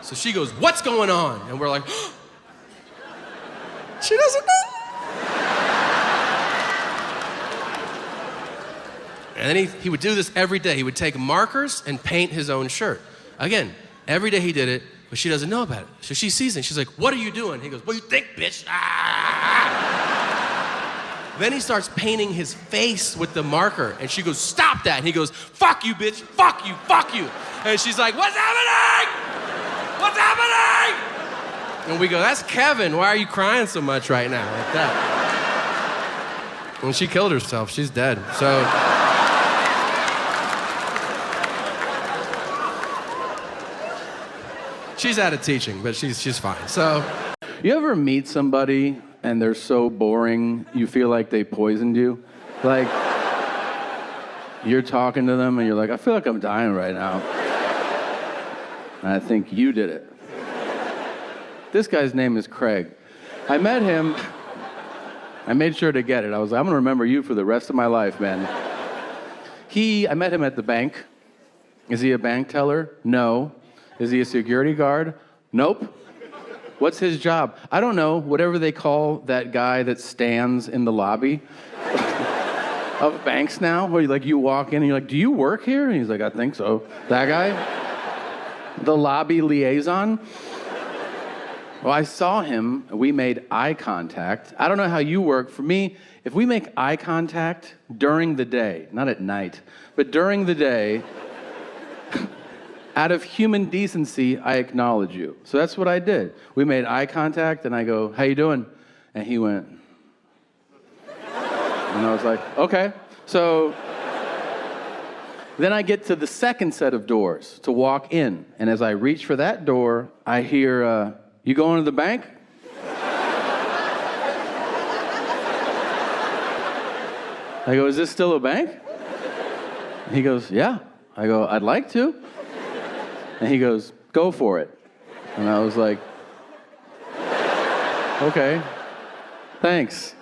So she goes, what's going on? And we're like, she doesn't know. And then he would do this every day. He would take markers and paint his own shirt. Again, every day he did it, but she doesn't know about it. So she sees it, she's like, what are you doing? He goes, what do you think, bitch? Ah! Then he starts painting his face with the marker, and she goes, stop that. And he goes, fuck you, bitch, fuck you, fuck you. And she's like, what's happening? What's happening? And we go, that's Kevin, why are you crying so much right now? Like that. And she killed herself, she's dead, so. She's out of teaching, but she's fine, so. You ever meet somebody and they're so boring, you feel like they poisoned you? Like, you're talking to them and you're like, I feel like I'm dying right now. And I think you did it. This guy's name is Craig. I met him. I made sure to get it. I was like, I'm gonna remember you for the rest of my life, man. I met him at the bank. Is he a bank teller? No. Is he a security guard? Nope. What's his job? I don't know. Whatever they call that guy that stands in the lobby of banks now, where you walk in and you're like, do you work here? And he's like, I think so. That guy? The lobby liaison? Well, I saw him. We made eye contact. I don't know how you work. For me, if we make eye contact during the day, not at night, but during the day, out of human decency, I acknowledge you. So that's what I did. We made eye contact, and I go, how you doing? And he went, and I was like, okay. So then I get to the second set of doors to walk in, and as I reach for that door, I hear, you going to the bank? I go, is this still a bank? He goes, yeah. I go, I'd like to. And he goes, go for it. And I was like, okay, thanks.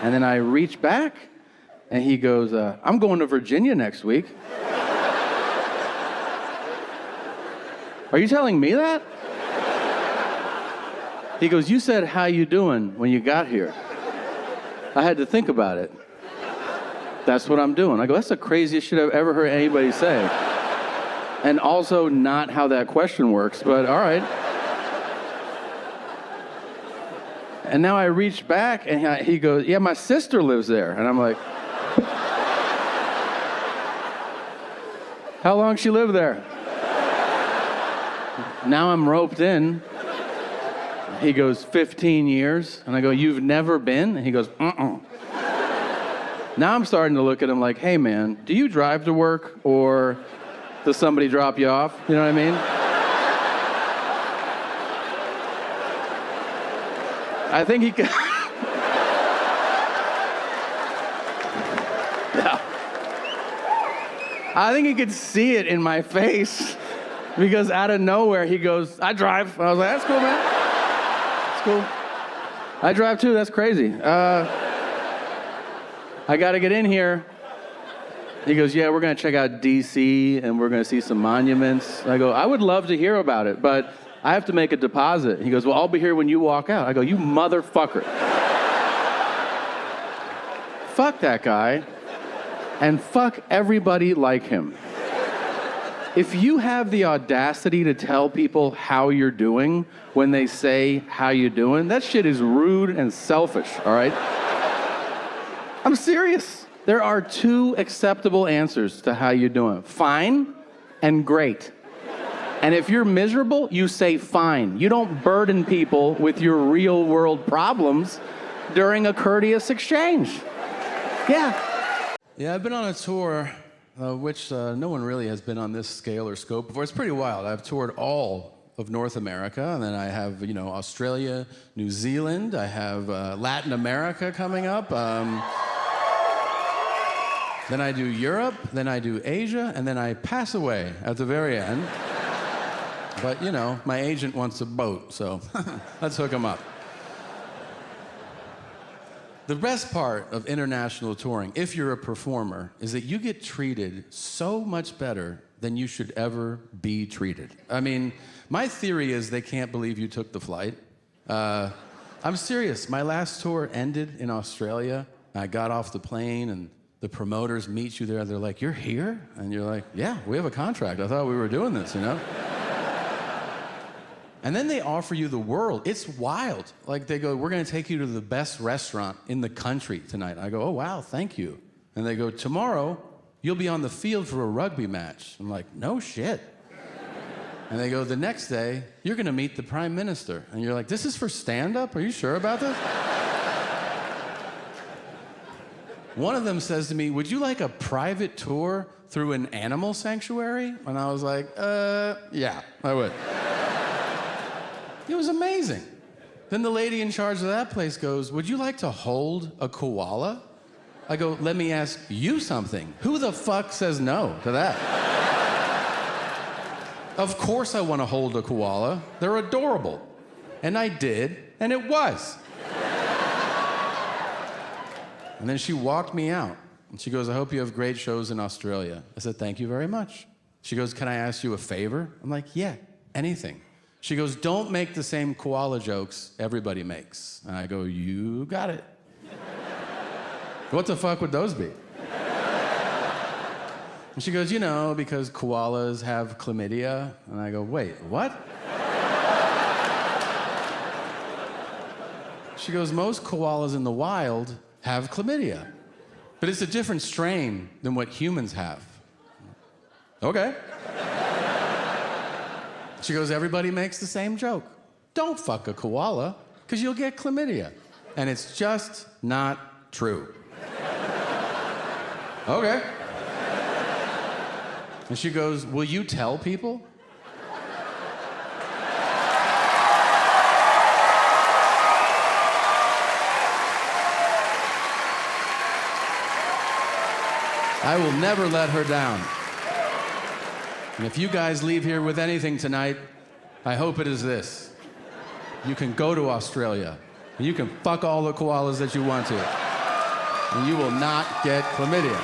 And then I reach back, and he goes, I'm going to Virginia next week. Are you telling me that? He goes, you said, how you doing when you got here? I had to think about it. That's what I'm doing. I go, that's the craziest shit I've ever heard anybody say. And also not how that question works, but all right. And now I reach back, and he goes, yeah, my sister lives there. And I'm like, how long she lived there? Now I'm roped in. He goes, 15 years. And I go, you've never been? And he goes, Now I'm starting to look at him like, hey man, do you drive to work or does somebody drop you off? You know what I mean? I think he could. Yeah. I think he could see it in my face because out of nowhere he goes, I drive. I was like, that's cool, man. That's cool. I drive too, that's crazy. I gotta get in here. He goes, yeah, we're gonna check out DC and we're gonna see some monuments. I go, I would love to hear about it, but I have to make a deposit. He goes, well, I'll be here when you walk out. I go, you motherfucker. Fuck that guy, and fuck everybody like him. If you have the audacity to tell people how you're doing when they say how you doing, that shit is rude and selfish, all right? I'm serious. There are two acceptable answers to how you're doing. Fine and great. And if you're miserable, you say fine. You don't burden people with your real world problems during a courteous exchange. Yeah. Yeah, I've been on a tour, which no one really has been on this scale or scope before. It's pretty wild. I've toured all of North America, and then I have, Australia, New Zealand. I have Latin America coming up. Then I do Europe, then I do Asia, and then I pass away at the very end. But, my agent wants a boat, so let's hook him up. The best part of international touring, if you're a performer, is that you get treated so much better than you should ever be treated. I mean, my theory is they can't believe you took the flight. I'm serious. My last tour ended in Australia. I got off the plane, and the promoters meet you there. They're like, you're here? And you're like, yeah, we have a contract. I thought we were doing this, And then they offer you the world. It's wild. Like they go, we're gonna take you to the best restaurant in the country tonight. I go, oh wow, thank you. And they go, tomorrow, you'll be on the field for a rugby match. I'm like, no shit. And they go, the next day, you're gonna meet the Prime Minister. And you're like, this is for stand-up? Are you sure about this? One of them says to me, would you like a private tour through an animal sanctuary? And I was like, yeah, I would. It was amazing. Then the lady in charge of that place goes, would you like to hold a koala? I go, let me ask you something. Who the fuck says no to that? Of course I want to hold a koala. They're adorable. And I did, and it was. And then she walked me out. And she goes, I hope you have great shows in Australia. I said, thank you very much. She goes, can I ask you a favor? I'm like, yeah, anything. She goes, don't make the same koala jokes everybody makes. And I go, you got it. What the fuck would those be? And she goes, you know, because koalas have chlamydia. And I go, wait, what? She goes, most koalas in the wild have chlamydia, but it's a different strain than what humans have. Okay. She goes, everybody makes the same joke. Don't fuck a koala, because you'll get chlamydia. And it's just not true. Okay. And she goes, will you tell people? I will never let her down. And if you guys leave here with anything tonight, I hope it is this. You can go to Australia, and you can fuck all the koalas that you want to, and you will not get chlamydia.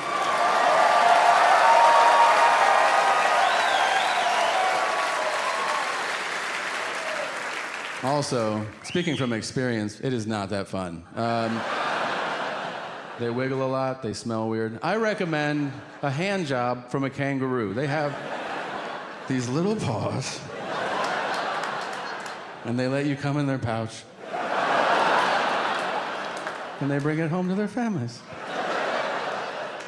Also, speaking from experience, it is not that fun. They wiggle a lot, they smell weird. I recommend a hand job from a kangaroo. They have these little paws, and they let you come in their pouch, and they bring it home to their families.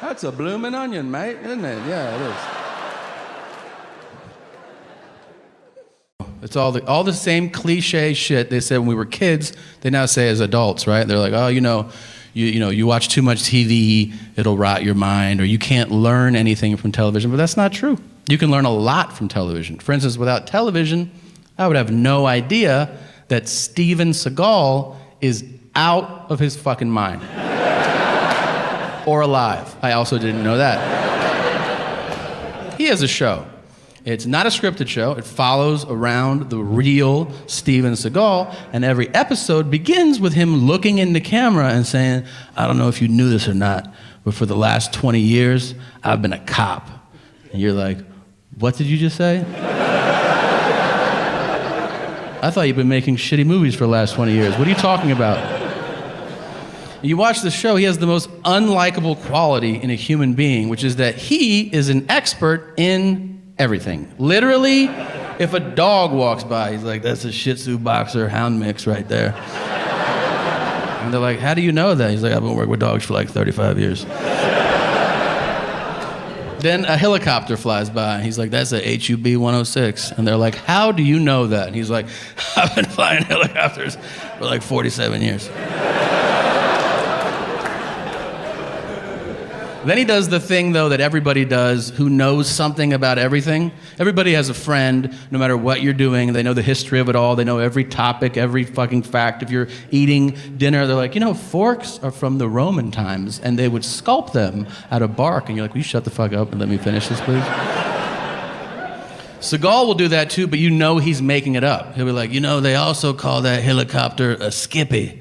That's a bloomin' onion, mate, isn't it? Yeah, it is. It's all the same cliche shit they said when we were kids, they now say as adults, right? They're like, oh, you watch too much TV, it'll rot your mind, or you can't learn anything from television, but that's not true. You can learn a lot from television. For instance, without television, I would have no idea that Steven Seagal is out of his fucking mind. Or alive. I also didn't know that. He has a show. It's not a scripted show. It follows around the real Steven Seagal, and every episode begins with him looking in the camera and saying, I don't know if you knew this or not, but for the last 20 years, I've been a cop. And you're like, what did you just say? I thought you've been making shitty movies for the last 20 years. What are you talking about? You watch the show, he has the most unlikable quality in a human being, which is that he is an expert in everything. Literally, if a dog walks by, he's like, that's a Shih Tzu boxer hound mix right there. And they're like, how do you know that? He's like, I've been working with dogs for like 35 years. Then a helicopter flies by, and he's like, that's a HUB 106. And they're like, how do you know that? And he's like, I've been flying helicopters for like 47 years. Then he does the thing, though, that everybody does who knows something about everything. Everybody has a friend, no matter what you're doing. They know the history of it all. They know every topic, every fucking fact. If you're eating dinner, they're like, forks are from the Roman times, and they would sculpt them out of bark. And you're like, will you shut the fuck up and let me finish this, please? Seagal will do that, too, but he's making it up. He'll be like, they also call that helicopter a skippy.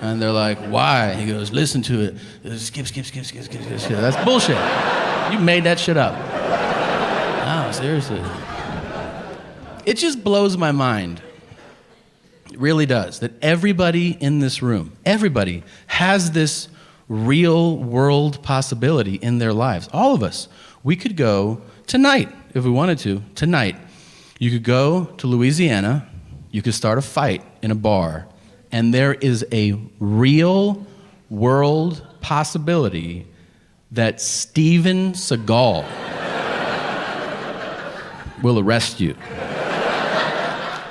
And they're like, why? He goes, listen to it. Skip. That's bullshit. You made that shit up. Oh, seriously. It just blows my mind. It really does. That everybody in this room, everybody has this real world possibility in their lives. All of us. We could go tonight, if we wanted to, tonight. You could go to Louisiana. You could start a fight in a bar. And there is a real world possibility that Steven Seagal will arrest you.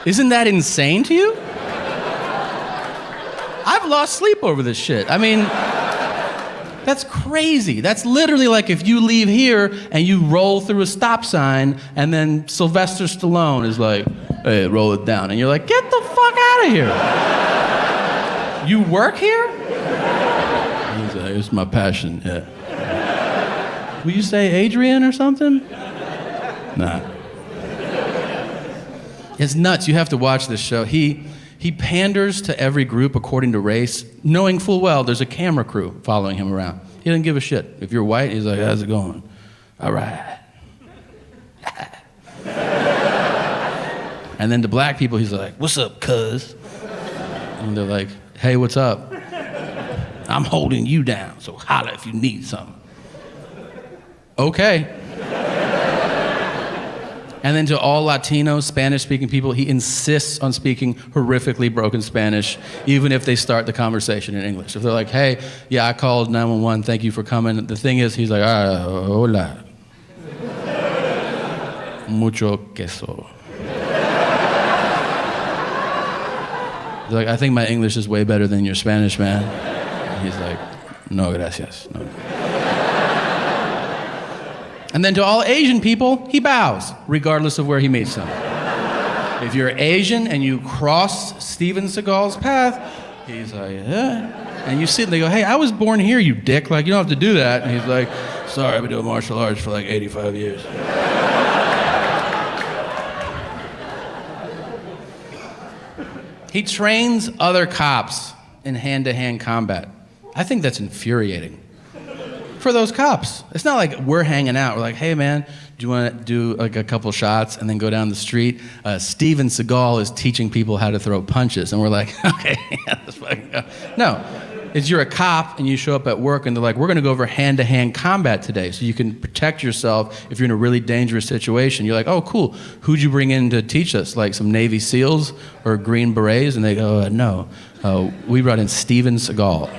Isn't that insane to you? I've lost sleep over this shit. I mean, that's crazy. That's literally like if you leave here and you roll through a stop sign and then Sylvester Stallone is like, Hey, roll it down. And you're like, get the fuck out of here. You work here? And he's like, it's my passion, yeah. Will you say Adrian or something? Nah. It's nuts. You have to watch this show. He panders to every group according to race, knowing full well there's a camera crew following him around. He doesn't give a shit. If you're white, he's like, how's it going? All right. And then to black people, he's like, what's up, cuz? And they're like, hey, what's up? I'm holding you down, so holla if you need something. Okay. And then to all Latino, Spanish-speaking people, he insists on speaking horrifically broken Spanish, even if they start the conversation in English. If they're like, hey, yeah, I called 911, thank you for coming. The thing is, he's like, hola. Mucho queso. He's like, I think my English is way better than your Spanish, man. And he's like, no, gracias. No. And then to all Asian people, he bows, regardless of where he meets them. If you're Asian and you cross Steven Seagal's path, he's like, yeah. And you see them, they go, hey, I was born here, you dick. Like, you don't have to do that. And he's like, sorry, I've been doing martial arts for like 85 years. He trains other cops in hand-to-hand combat. I think that's infuriating. For those cops. It's not like we're hanging out. We're like, hey man, do you want to do like a couple shots and then go down the street? Steven Seagal is teaching people how to throw punches. And we're like, okay, yeah, let's fucking go. No, it's you're a cop and you show up at work and they're like, we're gonna go over hand-to-hand combat today so you can protect yourself if you're in a really dangerous situation. You're like, oh cool, who'd you bring in to teach us? Like some Navy SEALs or Green Berets? And they go, no, we brought in Steven Seagal.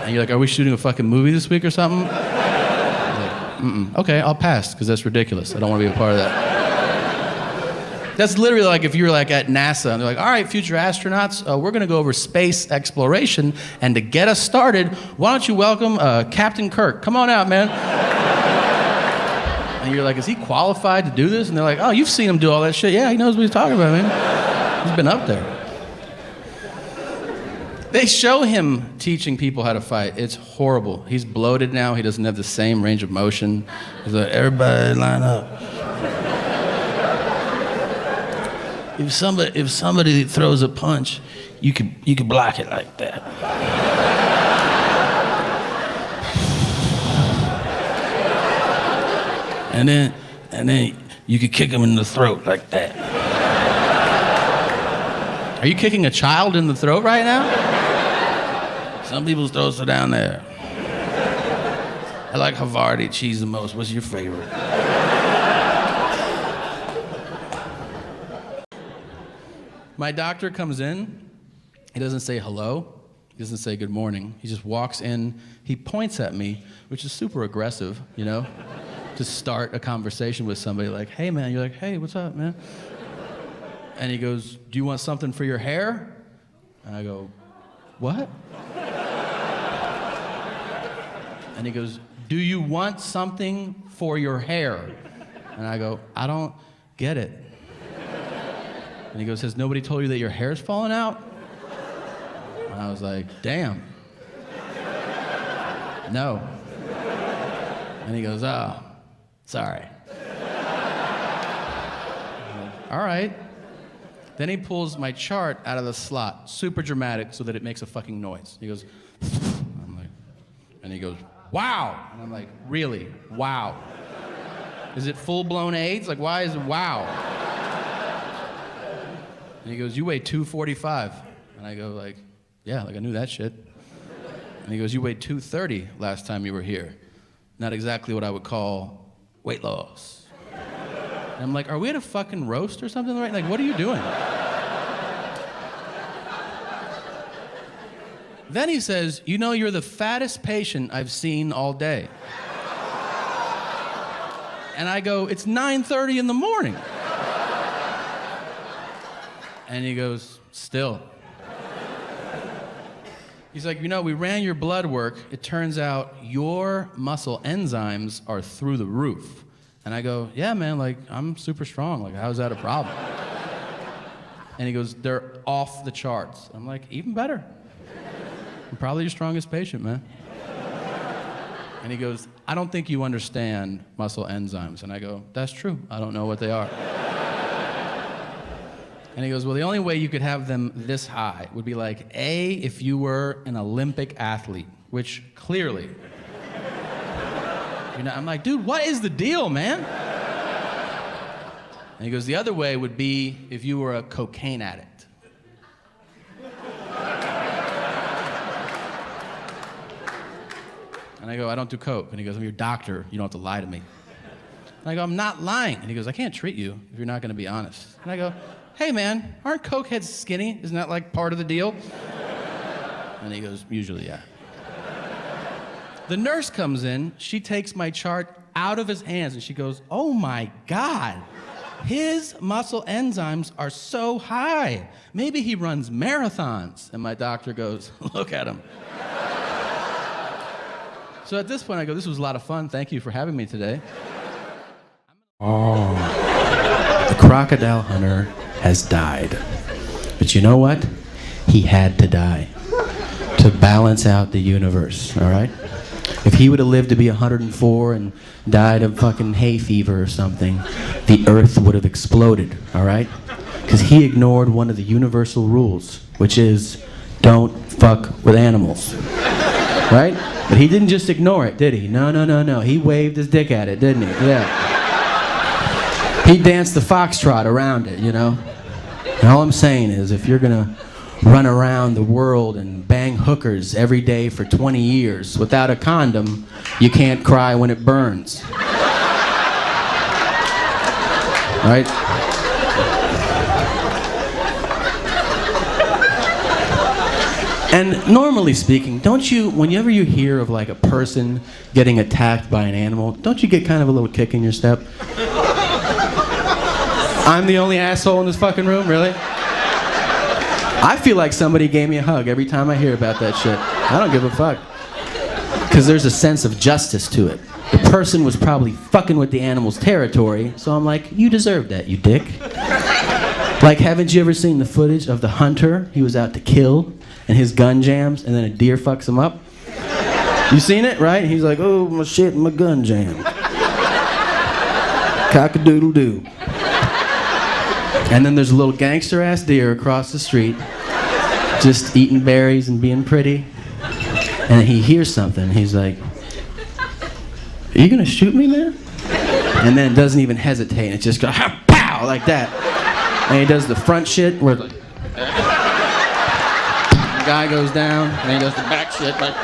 And you're like, are we shooting a fucking movie this week or something? Like, okay, I'll pass, because that's ridiculous. I don't want to be a part of that. That's literally like if you were like at NASA, and they're like, all right, future astronauts, we're going to go over space exploration, and to get us started, why don't you welcome Captain Kirk? Come on out, man. And you're like, is he qualified to do this? And they're like, oh, you've seen him do all that shit. Yeah, he knows what he's talking about, man. He's been up there. They show him teaching people how to fight. It's horrible. He's bloated now. He doesn't have the same range of motion. He's like, everybody line up. If somebody throws a punch, you could block it like that. And then you could kick him in the throat like that. Are you kicking a child in the throat right now? Some people's throats are down there. I like Havarti cheese the most. What's your favorite? My doctor comes in. He doesn't say hello. He doesn't say good morning. He just walks in. He points at me, which is super aggressive, you know, to start a conversation with somebody like, hey, man. You're like, hey, what's up, man? And he goes, do you want something for your hair? And I go, what? And he goes, do you want something for your hair? And I go, I don't get it. And he goes, has nobody told you that your hair's falling out? And I was like, damn. No. And he goes, oh, sorry. I'm like, all right. Then he pulls my chart out of the slot, super dramatic, so that it makes a fucking noise. He goes, I'm like, and he goes, wow. And I'm like, really? Wow. Is it full-blown AIDS? Like, why is it wow? And he goes, you weigh 245. And I go like, yeah, like I knew that shit. And he goes, you weighed 230 last time you were here. Not exactly what I would call weight loss. And I'm like, are we at a fucking roast or something? Right? Like, what are you doing? Then he says, you know, you're the fattest patient I've seen all day. And I go, it's 9:30 in the morning. And he goes, still. He's like, you know, we ran your blood work. It turns out your muscle enzymes are through the roof. And I go, yeah, man, like, I'm super strong. Like, how is that a problem? And he goes, they're off the charts. I'm like, even better. I'm probably your strongest patient, man. And he goes, I don't think you understand muscle enzymes. And I go, that's true. I don't know what they are. And he goes, well, the only way you could have them this high would be like, A, if you were an Olympic athlete, which clearly, you know, I'm like, dude, what is the deal, man? And he goes, the other way would be if you were a cocaine addict. And I go, I don't do coke. And he goes, I'm your doctor. You don't have to lie to me. And I go, I'm not lying. And he goes, I can't treat you if you're not going to be honest. And I go, hey, man, aren't cokeheads skinny? Isn't that like part of the deal? And he goes, usually, yeah. The nurse comes in. She takes my chart out of his hands, and she goes, oh, my God. His muscle enzymes are so high. Maybe he runs marathons. And my doctor goes, look at him. So at this point, I go, this was a lot of fun. Thank you for having me today. Oh. The crocodile hunter has died. But you know what? He had to die to balance out the universe, all right? If he would have lived to be 104 and died of fucking hay fever or something, the earth would have exploded, all right? Because he ignored one of the universal rules, which is don't fuck with animals, right? But he didn't just ignore it, did he? No. He waved his dick at it, didn't he? Yeah. He danced the foxtrot around it, you know? And all I'm saying is, if you're gonna run around the world and bang hookers every day for 20 years without a condom, you can't cry when it burns. Right? And normally speaking, don't you, whenever you hear of like a person getting attacked by an animal, don't you get kind of a little kick in your step? I'm the only asshole in this fucking room, really? I feel like somebody gave me a hug every time I hear about that shit. I don't give a fuck. Because there's a sense of justice to it. The person was probably fucking with the animal's territory, so I'm like, you deserve that, you dick. Like, haven't you ever seen the footage of the hunter he was out to kill, and his gun jams, and then a deer fucks him up? You seen it, right? He's like, oh, my shit, my gun jammed. Cock-a-doodle-doo. And then there's a little gangster-ass deer across the street, just eating berries and being pretty. And he hears something. He's like, are you gonna shoot me, man? And then it doesn't even hesitate. It just goes, pow, like that. And he does the front shit where the guy goes down, and he does the back shit like,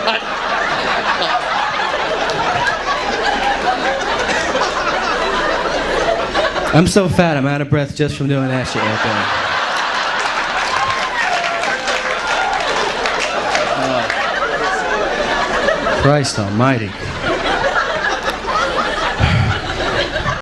I'm so fat, I'm out of breath just from doing that shit right there. Christ almighty.